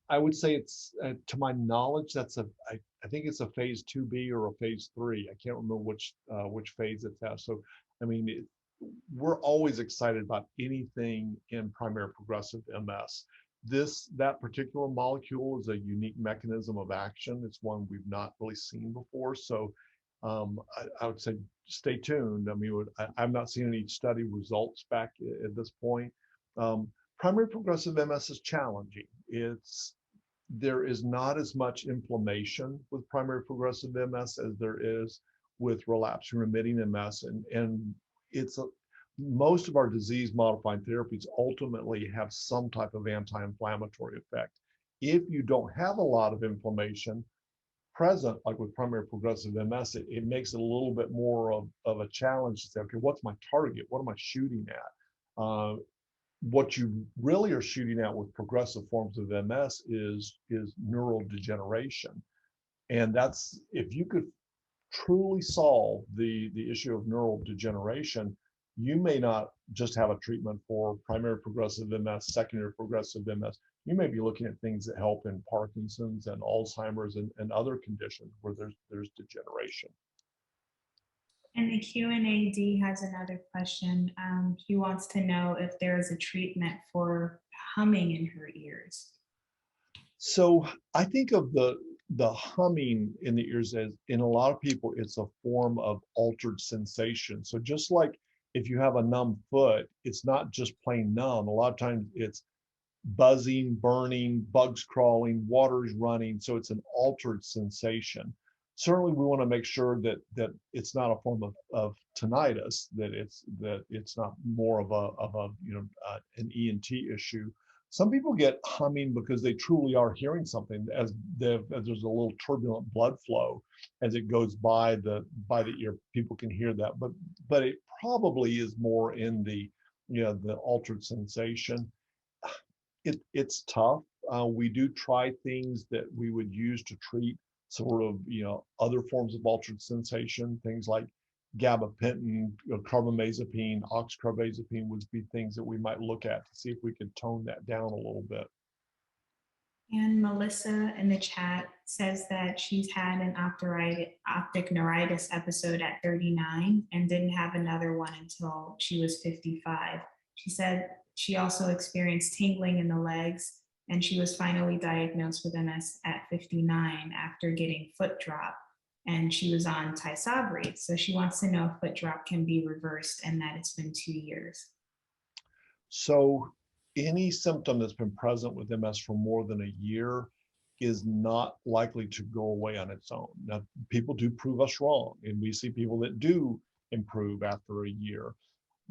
I would say it's to my knowledge I think it's a phase 2B or a phase 3. I can't remember which phase it's at. So I mean we're always excited about anything in primary progressive MS. That particular molecule is a unique mechanism of action. It's one we've not really seen before. So I would say stay tuned. I mean, I've not seen any study results back at this point. Primary progressive MS is challenging. There is not as much inflammation with primary progressive MS as there is with relapsing remitting MS, and most of our disease modifying therapies ultimately have some type of anti-inflammatory effect. If you don't have a lot of inflammation present, like with primary progressive MS, it makes it a little bit more of a challenge to say, okay, what's my target? What am I shooting at? What you really are shooting at with progressive forms of MS is neural degeneration. And that's, if you could truly solve the issue of neural degeneration, you may not just have a treatment for primary progressive MS, secondary progressive MS. You may be looking at things that help in Parkinson's and Alzheimer's and other conditions where there's degeneration. And the Q&A D has another question. He wants to know if there is a treatment for humming in her ears. So I think of the humming in the ears as, in a lot of people, it's a form of altered sensation. So just like if you have a numb foot, it's not just plain numb. A lot of times it's buzzing, burning, bugs crawling, water's running. So it's an altered sensation. certainly we want to make sure that it's not a form of tinnitus, that it's not more of a an ENT issue. Some people get humming because they truly are hearing something as there's a little turbulent blood flow as it goes by the ear. People can hear that, but it probably is more in the the altered sensation. It's tough. We do try things that we would use to treat sort of other forms of altered sensation, things like gabapentin, carbamazepine, oxcarbazepine would be things that we might look at to see if we could tone that down a little bit. And Melissa in the chat says that she's had an optic neuritis episode at 39 and didn't have another one until she was 55. She said she also experienced tingling in the legs, and she was finally diagnosed with MS at 59 after getting foot drop, and she was on Tysabri. So she wants to know if foot drop can be reversed and that it's been 2 years. So any symptom that's been present with MS for more than a year is not likely to go away on its own. Now, people do prove us wrong, and we see people that do improve after a year.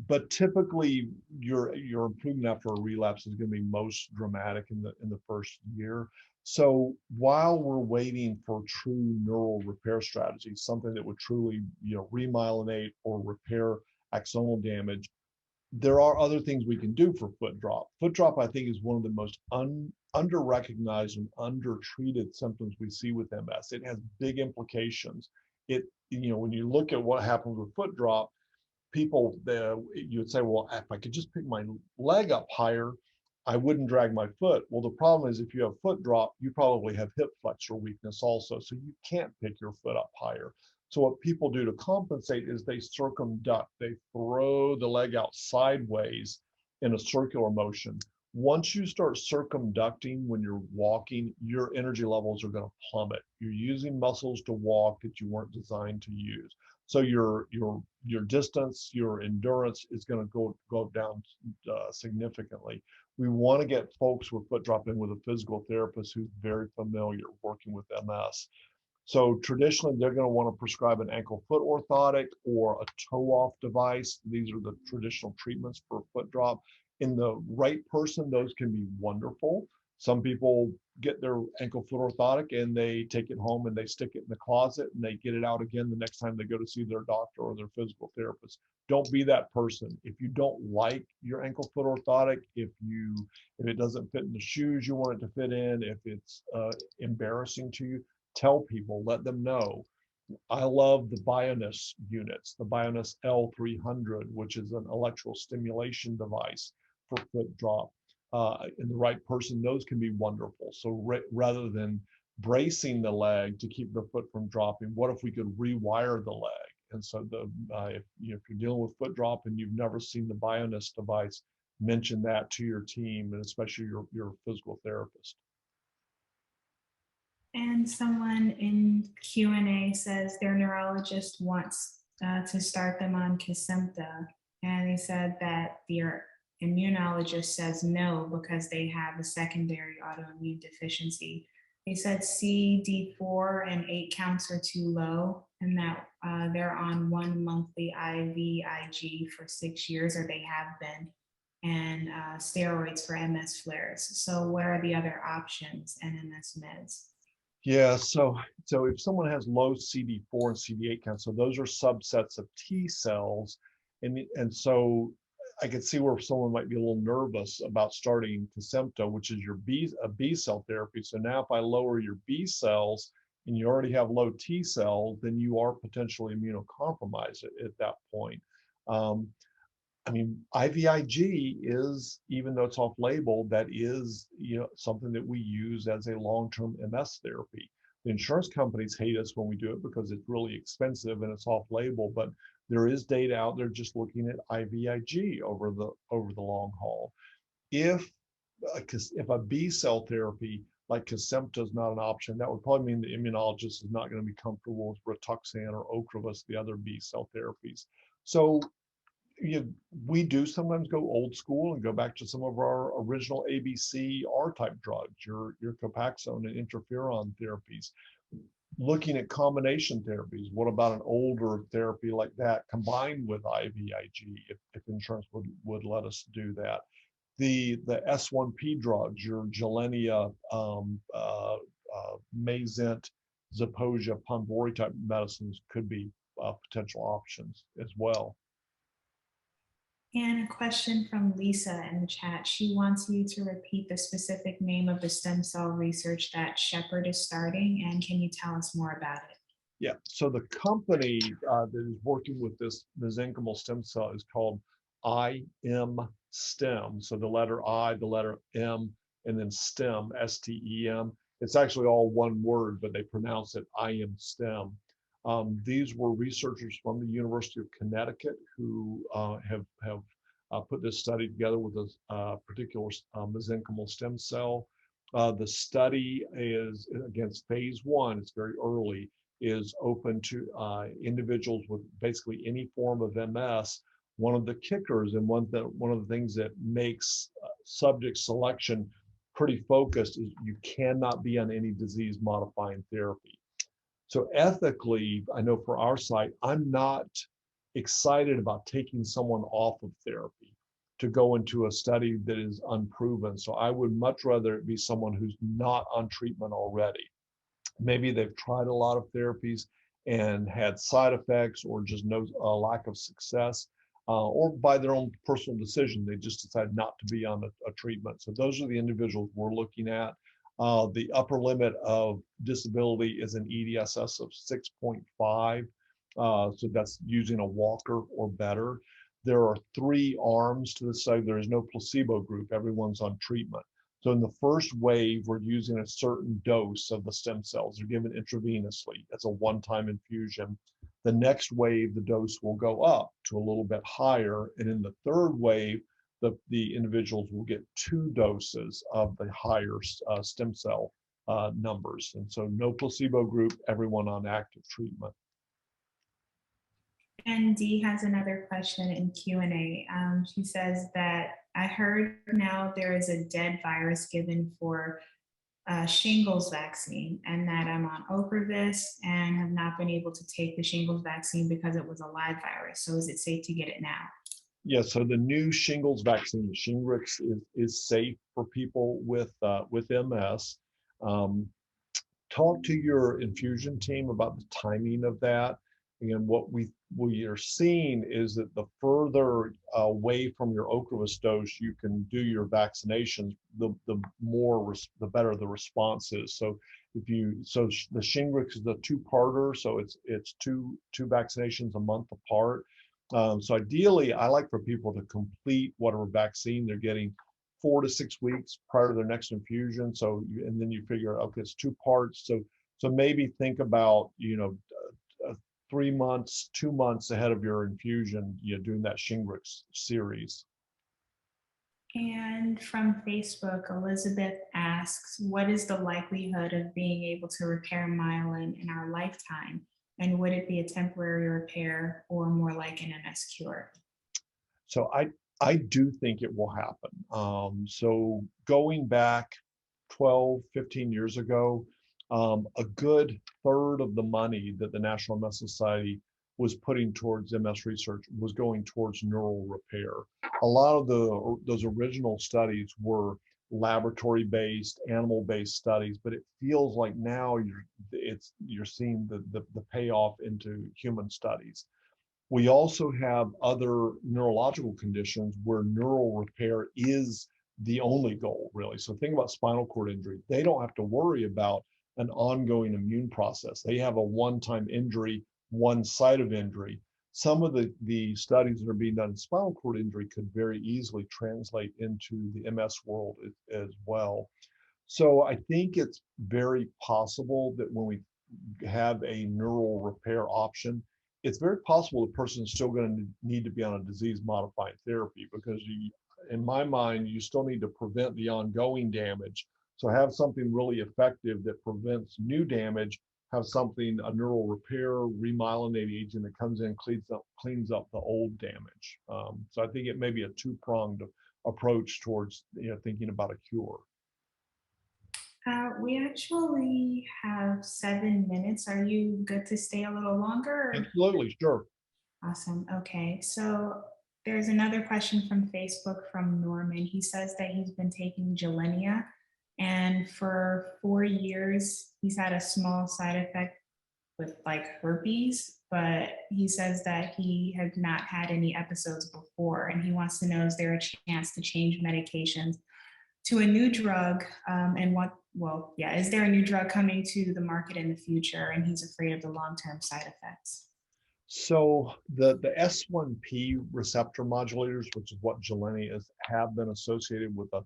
But typically, your improvement after a relapse is going to be most dramatic in the first year. So while we're waiting for true neural repair strategies, something that would truly remyelinate or repair axonal damage, there are other things we can do for foot drop. Foot drop, I think, is one of the most under-recognized and under-treated symptoms we see with MS. It has big implications. When you look at what happens with foot drop, people, you would say, well, if I could just pick my leg up higher, I wouldn't drag my foot. Well, the problem is if you have foot drop, you probably have hip flexor weakness also, so you can't pick your foot up higher. So what people do to compensate is they circumduct. They throw the leg out sideways in a circular motion. Once you start circumducting when you're walking, your energy levels are going to plummet. You're using muscles to walk that you weren't designed to use. So your distance, your endurance is going to go down significantly. We want to get folks with foot drop in with a physical therapist who's very familiar working with MS. So traditionally, they're going to want to prescribe an ankle foot orthotic or a toe off device. These are the traditional treatments for foot drop. In the right person, those can be wonderful. Some people get their ankle foot orthotic and they take it home and they stick it in the closet and they get it out again the next time they go to see their doctor or their physical therapist. Don't be that person. If you don't like your ankle foot orthotic, if it doesn't fit in the shoes you want it to fit in, if it's embarrassing to you, tell people, let them know. I love the Bionus units, the Bionus L300, which is an electrical stimulation device for foot drop. In the right person, those can be wonderful. So rather than bracing the leg to keep the foot from dropping, what if we could rewire the leg? And so if you're dealing with foot drop and you've never seen the Bionus device, mention that to your team and especially your physical therapist. And someone in Q&A says their neurologist wants to start them on Kesimpta, and they said that their immunologist says no because they have a secondary autoimmune deficiency. They said CD4 and 8 counts are too low, and that they're on 1 monthly IVIG for 6 years, or they have been, and steroids for MS flares. So what are the other options and MS meds? Yeah, so if someone has low CD4 and CD8 counts, so those are subsets of T cells, and so I could see where someone might be a little nervous about starting Kesimpta, which is a B cell therapy. So now if I lower your B cells and you already have low T cells, then you are potentially immunocompromised at that point. I mean, IVIG is, even though it's off-label, that is, something that we use as a long-term MS therapy. The insurance companies hate us when we do it because it's really expensive and it's off-label, but there is data out there just looking at IVIG over the long haul. If a B cell therapy like Kesimpta is not an option, that would probably mean the immunologist is not going to be comfortable with Rituxan or Ocrevus, the other B cell therapies. So we do sometimes go old school and go back to some of our original ABC R-type drugs, your Copaxone and interferon therapies. looking at combination therapies. What about an older therapy like that combined with IVIG, if insurance would let us do that? The S1P drugs, your Gilenya, Mayzent, Zeposia, Ponvory type medicines could be potential options as well. And a question from Lisa in the chat. She wants you to repeat the specific name of the stem cell research that Shepherd is starting, and can you tell us more about it? Yeah, so the company that is working with this mesenchymal stem cell is called ImStem. So the letter I, the letter M, and then STEM, STEM. It's actually all one word, but they pronounce it ImStem. These were researchers from the University of Connecticut who have put this study together with a particular mesenchymal stem cell. The study is against phase 1. It's very early. Is open to individuals with basically any form of MS. One of the kickers and one of the things that makes subject selection pretty focused is you cannot be on any disease modifying therapy. So ethically, I know for our site, I'm not excited about taking someone off of therapy to go into a study that is unproven. So I would much rather it be someone who's not on treatment already. Maybe they've tried a lot of therapies and had side effects or just no lack of success, or by their own personal decision, they just decide not to be on a treatment. So those are the individuals we're looking at. The upper limit of disability is an EDSS of 6.5. So that's using a walker or better. There are 3 arms to the study. There is no placebo group. Everyone's on treatment. So in the first wave, we're using a certain dose of the stem cells. They're given intravenously. That's a one-time infusion. The next wave, the dose will go up to a little bit higher. And in the third wave, the individuals will get 2 doses of the higher stem cell numbers. And so no placebo group, everyone on active treatment. And Dee has another question in Q&A. She says that I heard now there is a dead virus given for shingles vaccine, and that I'm on Ocrevus and have not been able to take the shingles vaccine because it was a live virus. So is it safe to get it now? Yeah, so the new shingles vaccine, the Shingrix, is safe for people with MS. Talk to your infusion team about the timing of that. And what we are seeing is that the further away from your Ocrevus dose you can do your vaccinations, the better the response is. So the Shingrix is a 2-parter, so it's two vaccinations a month apart. So ideally, I like for people to complete whatever vaccine they're getting 4 to 6 weeks prior to their next infusion. So and then you figure, okay, it's 2 parts. So maybe think about 3 months, 2 months ahead of your infusion, doing that Shingrix series. And from Facebook, Elizabeth asks, what is the likelihood of being able to repair myelin in our lifetime? And would it be a temporary repair or more like an MS cure? So I do think it will happen. So going back 12, 15 years ago, a good third of the money that the National MS Society was putting towards MS research was going towards neural repair. A lot of those original studies were laboratory-based, animal-based studies, but it feels like now you're seeing the payoff into human studies. We also have other neurological conditions where neural repair is the only goal, really. So think about spinal cord injury. They don't have to worry about an ongoing immune process. They have a one-time injury, one site of injury. Some of the studies that are being done in spinal cord injury could very easily translate into the MS world as well. So I think it's very possible that when we have a neural repair option, it's very possible the person's still going to need to be on a disease modifying therapy, because in my mind, you still need to prevent the ongoing damage. So have something really effective that prevents new damage, have something, a neural repair, remyelinating agent that comes in, cleans up the old damage. So I think it may be a 2-pronged approach towards thinking about a cure. We actually have 7 minutes. Are you good to stay a little longer? Absolutely, sure. Awesome. Okay. So there's another question from Facebook from Norman. He says that he's been taking Gilenya, and for 4 years, he's had a small side effect with like herpes, but he says that he had not had any episodes before. And he wants to know, is there a chance to change medications to a new drug? And yeah, is there a new drug coming to the market in the future? And he's afraid of the long term side effects. So the S1P receptor modulators, which is what Gilenya is, have been associated with a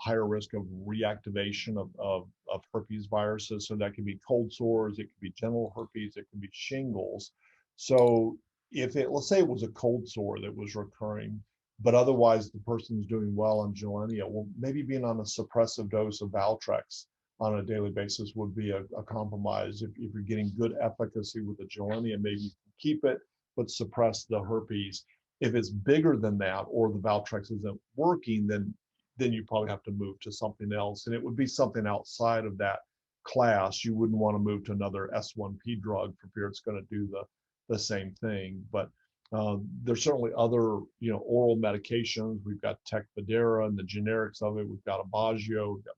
higher risk of reactivation of herpes viruses. So that could be cold sores, it could be genital herpes, it could be shingles. So if it, let's say it was a cold sore that was recurring, but otherwise the person's doing well on Gilenya, well, maybe being on a suppressive dose of Valtrex on a daily basis would be a compromise. If you're getting good efficacy with the Gilenya, maybe you can keep it, but suppress the herpes. If it's bigger than that, or the Valtrex isn't working, then you probably have to move to something else. And it would be something outside of that class. You wouldn't want to move to another S1P drug for fear it's going to do the same thing. But there's certainly other, oral medications. We've got Tecfidera and the generics of it. We've got Aubagio, we've got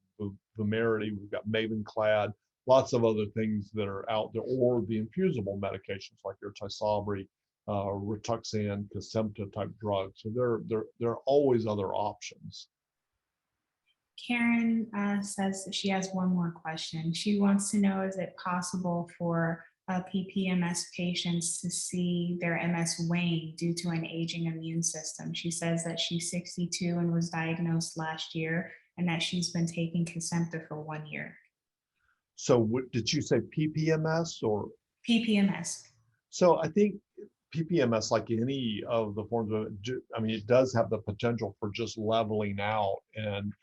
Vumerity, we've got Mavenclad, lots of other things that are out there, or the infusible medications like your Tysabri, Rituxan, Kesimpta type drugs. So there are always other options. Karen says that she has one more question. She wants to know, is it possible for PPMS patients to see their MS wane due to an aging immune system? She says that she's 62 and was diagnosed last year, and that she's been taking Kesimpta for 1 year. So what did you say, PPMS or? PPMS. So I think PPMS, like any of the forms of, it does have the potential for just leveling out, and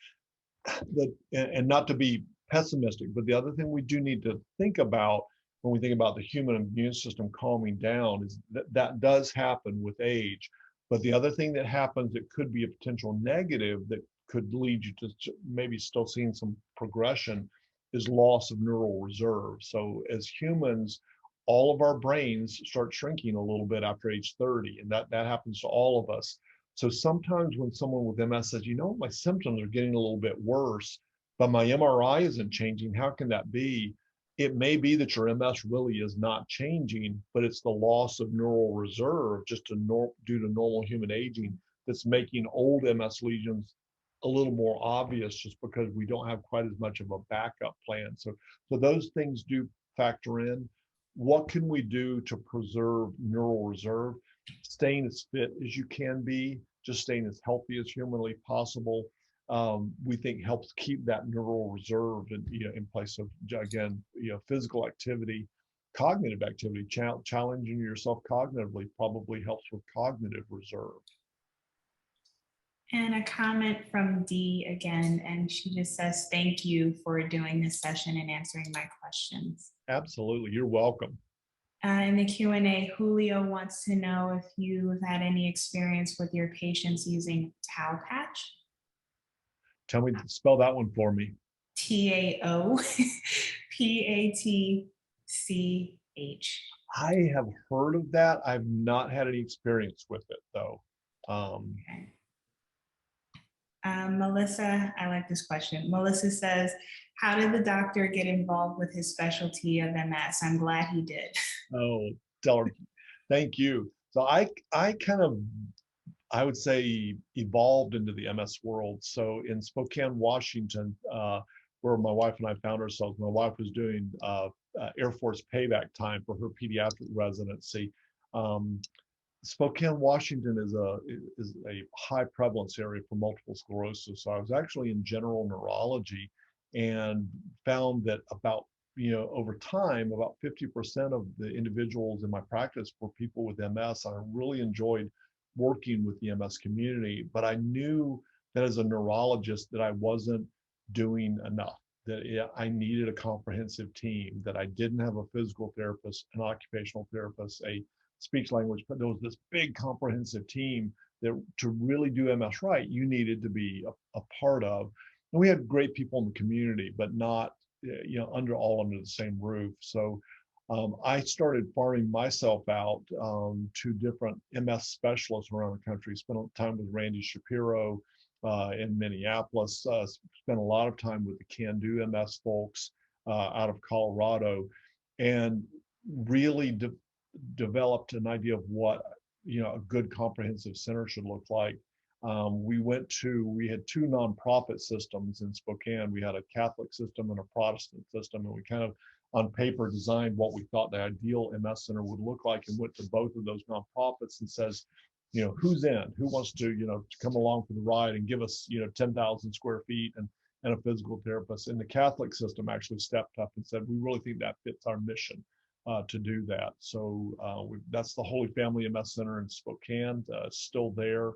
not to be pessimistic, but the other thing we do need to think about when we think about the human immune system calming down is that does happen with age. But the other thing that happens that could be a potential negative that could lead you to maybe still seeing some progression is loss of neural reserve. So as humans, all of our brains start shrinking a little bit after age 30, and that happens to all of us. So sometimes when someone with MS says, my symptoms are getting a little bit worse, but my MRI isn't changing, how can that be? It may be that your MS really is not changing, but it's the loss of neural reserve just due to normal human aging that's making old MS lesions a little more obvious, just because we don't have quite as much of a backup plan. So those things do factor in. What can we do to preserve neural reserve? Staying as fit as you can be, just staying as healthy as humanly possible, we think helps keep that neural reserve in place. Of, again, physical activity, cognitive activity, challenging yourself cognitively probably helps with cognitive reserve. And a comment from Dee again, and she just says, thank you for doing this session and answering my questions. Absolutely, you're welcome. In the Q&A, Julio wants to know if you've had any experience with your patients using Tau patch. Tell me, spell that one for me. TAOPATCH. I have heard of that. I've not had any experience with it though. Okay. Melissa, I like this question. Melissa says, how did the doctor get involved with his specialty of MS? I'm glad he did. Oh, tell her, thank you. So I kind of, I would say, evolved into the MS world. So in Spokane, Washington, where my wife and I found ourselves, my wife was doing Air Force payback time for her pediatric residency. Spokane, Washington is a high prevalence area for multiple sclerosis. So I was actually in general neurology and found that about, over time, about 50% of the individuals in my practice were people with MS. I really enjoyed working with the MS community, but I knew that as a neurologist that I wasn't doing enough, that I needed a comprehensive team, that I didn't have a physical therapist, an occupational therapist, a speech language, but there was this big comprehensive team that to really do MS right, you needed to be a part of. And we had great people in the community, but not, under the same roof. So I started farming myself out to different MS specialists around the country. Spent time with Randy Shapiro in Minneapolis. Spent a lot of time with the Can Do MS folks out of Colorado, and really developed an idea of what a good comprehensive center should look like. We had two nonprofit systems in Spokane. We had a Catholic system and a Protestant system, and we kind of on paper designed what we thought the ideal MS center would look like, and went to both of those nonprofits and says, who's in, who wants to come along for the ride and give us 10,000 square feet and a physical therapist. And the Catholic system actually stepped up and said, we really think that fits our mission to do that. So that's the Holy Family MS Center in Spokane, still there.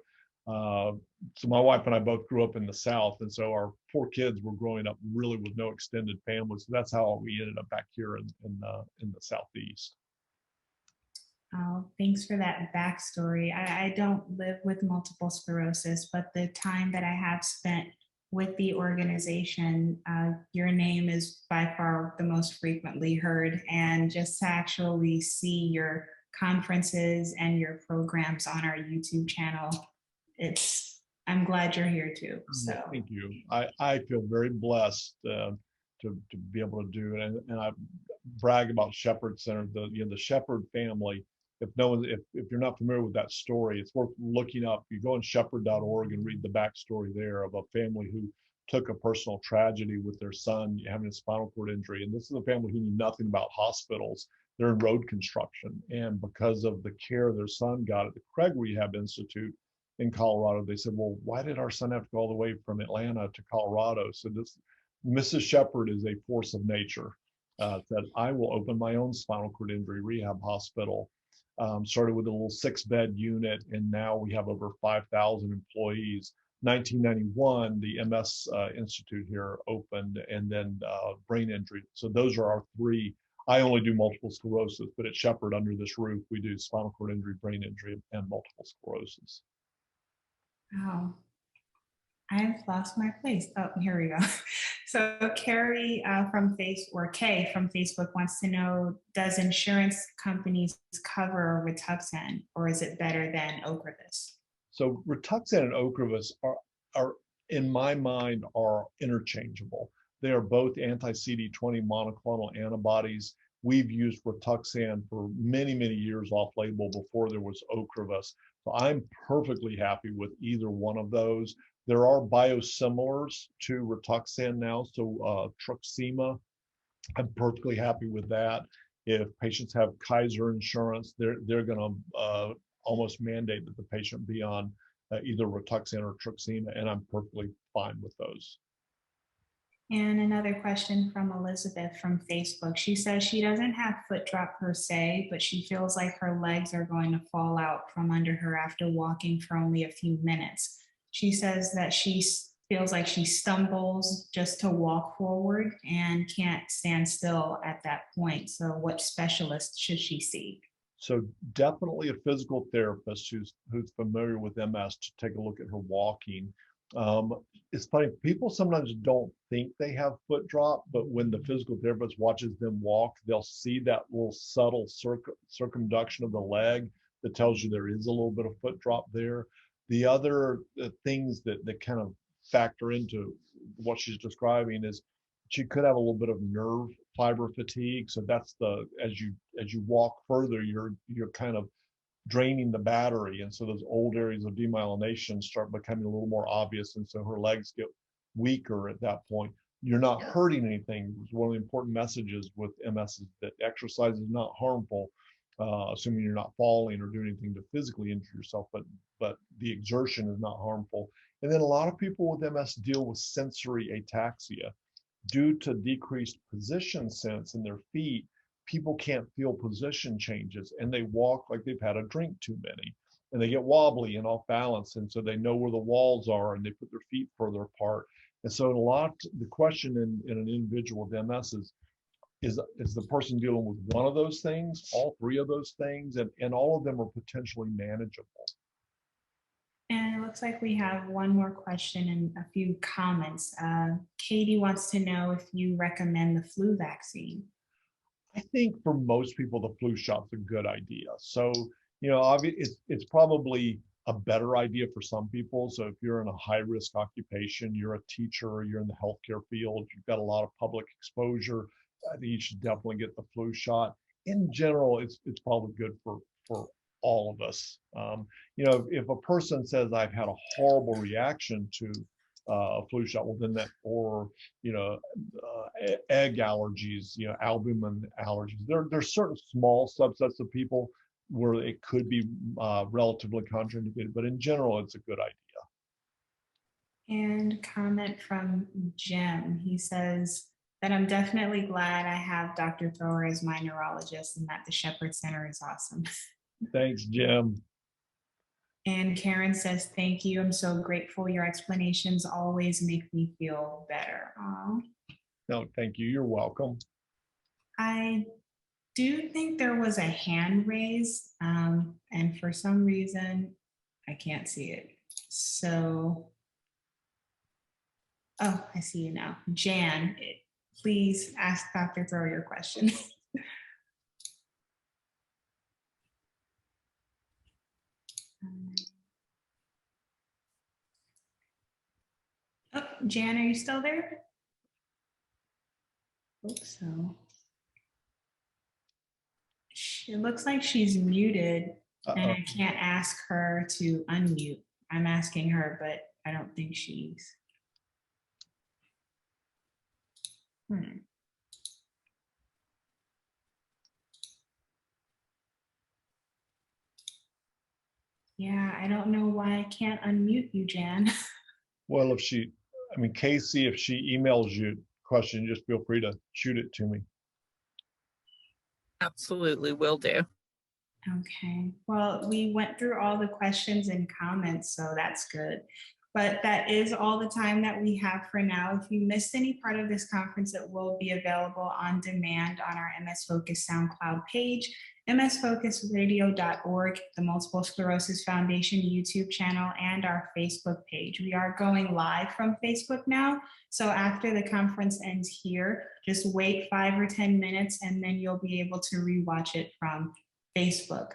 So my wife and I both grew up in the South, and so our 4 kids were growing up really with no extended families. So that's how we ended up back here in the Southeast. Oh, thanks for that backstory. I don't live with multiple sclerosis, but the time that I have spent with the organization, your name is by far the most frequently heard. And just to actually see your conferences and your programs on our YouTube channel, I'm glad you're here too. So thank you. I feel very blessed to be able to do it, and I brag about Shepherd Center. The Shepherd family. If you're not familiar with that story, it's worth looking up. You go on shepherd.org and read the backstory there of a family who took a personal tragedy with their son having a spinal cord injury. And this is a family who knew nothing about hospitals. They're in road construction, and because of the care their son got at the Craig Rehab Institute in Colorado, they said, well, why did our son have to go all the way from Atlanta to Colorado? So Mrs. Shepherd is a force of nature. Said, I will open my own spinal cord injury rehab hospital. Started with a little 6-bed unit, and now we have over 5,000 employees. 1991, the MS Institute here opened, and then brain injury. So those are our 3. I only do multiple sclerosis, but at Shepherd, under this roof, we do spinal cord injury, brain injury, and multiple sclerosis. Wow. I've lost my place. Oh, here we go. So Carrie Kay from Facebook wants to know, does insurance companies cover Rituxan, or is it better than Ocrevus? So Rituxan and Ocrevus are in my mind, are interchangeable. They are both anti-CD20 monoclonal antibodies. We've used Rituxan for many, many years off-label before there was Ocrevus. So I'm perfectly happy with either one of those. There are biosimilars to Rituxan now, so Truxima, I'm perfectly happy with that. If patients have Kaiser insurance, they're going to almost mandate that the patient be on either Rituxan or Truxima, and I'm perfectly fine with those. And another question from Elizabeth from Facebook. She says she doesn't have foot drop per se, but she feels like her legs are going to fall out from under her after walking for only a few minutes. She says that she feels like she stumbles just to walk forward and can't stand still at that point. So what specialist should she see? So definitely a physical therapist who's familiar with MS to take a look at her walking. It's funny, people sometimes don't think they have foot drop, but when the physical therapist watches them walk, they'll see that little subtle circumduction of the leg that tells you there is a little bit of foot drop there. The other things that kind of factor into what she's describing is she could have a little bit of nerve fiber fatigue. So that's as you walk further, you're kind of draining the battery, and so those old areas of demyelination start becoming a little more obvious, and so her legs get weaker at that point. You're not hurting anything. One of the important messages with MS is that exercise is not harmful, assuming you're not falling or doing anything to physically injure yourself, but the exertion is not harmful. And then a lot of people with MS deal with sensory ataxia. Due to decreased position sense in their feet, people can't feel position changes, and they walk like they've had a drink too many, and they get wobbly and off balance, and so they know where the walls are, and they put their feet further apart. And so the question in an individual with MS is the person dealing with one of those things, all 3 of those things, and all of them are potentially manageable. And it looks like we have one more question and a few comments. Katie wants to know if you recommend the flu vaccine. I think for most people, the flu shot's a good idea. So, it's probably a better idea for some people. So if you're in a high risk occupation, you're a teacher, or you're in the healthcare field, you've got a lot of public exposure, I think you should definitely get the flu shot. In general, it's probably good for all of us. If a person says I've had a horrible reaction to a flu shot, well, then that, or egg allergies, albumin allergies. There's certain small subsets of people where it could be relatively contraindicated, but in general, it's a good idea. And comment from Jim. He says that I'm definitely glad I have Dr. Thrower as my neurologist and that the Shepherd Center is awesome. Thanks, Jim. And Karen says, thank you. I'm so grateful. Your explanations always make me feel better. Aww. No, thank you. You're welcome. I do think there was a hand raised, and for some reason, I can't see it. So, oh, I see you now. Jan, please ask Dr. Thrower your question. Oh, Jan, are you still there? Hope so. It looks like she's muted and I can't ask her to unmute. I'm asking her, but I don't think she's. Yeah, I don't know why I can't unmute you, Jan. Well, Casey, if she emails you a question, just feel free to shoot it to me. Absolutely, will do. Okay, well, we went through all the questions and comments, so that's good. But that is all the time that we have for now. If you missed any part of this conference, it will be available on demand on our MS Focus SoundCloud page, msfocusradio.org, the Multiple Sclerosis Foundation YouTube channel, and our Facebook page. We are going live from Facebook now. So after the conference ends here, just wait 5 or 10 minutes and then you'll be able to rewatch it from Facebook.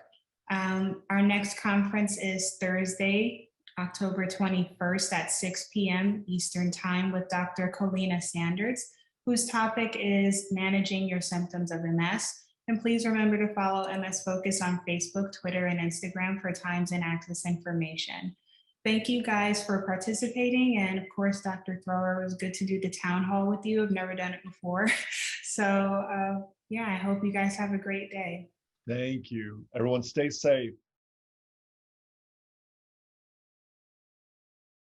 Our next conference is Thursday, October 21st at 6 p.m. Eastern Time with Dr. Colina Sanders, whose topic is managing your symptoms of MS. And please remember to follow MS Focus on Facebook, Twitter, and Instagram for times and access information. Thank you guys for participating. And of course, Dr. Thrower, it was good to do the town hall with you. I've never done it before. So yeah, I hope you guys have a great day. Thank you. Everyone stay safe.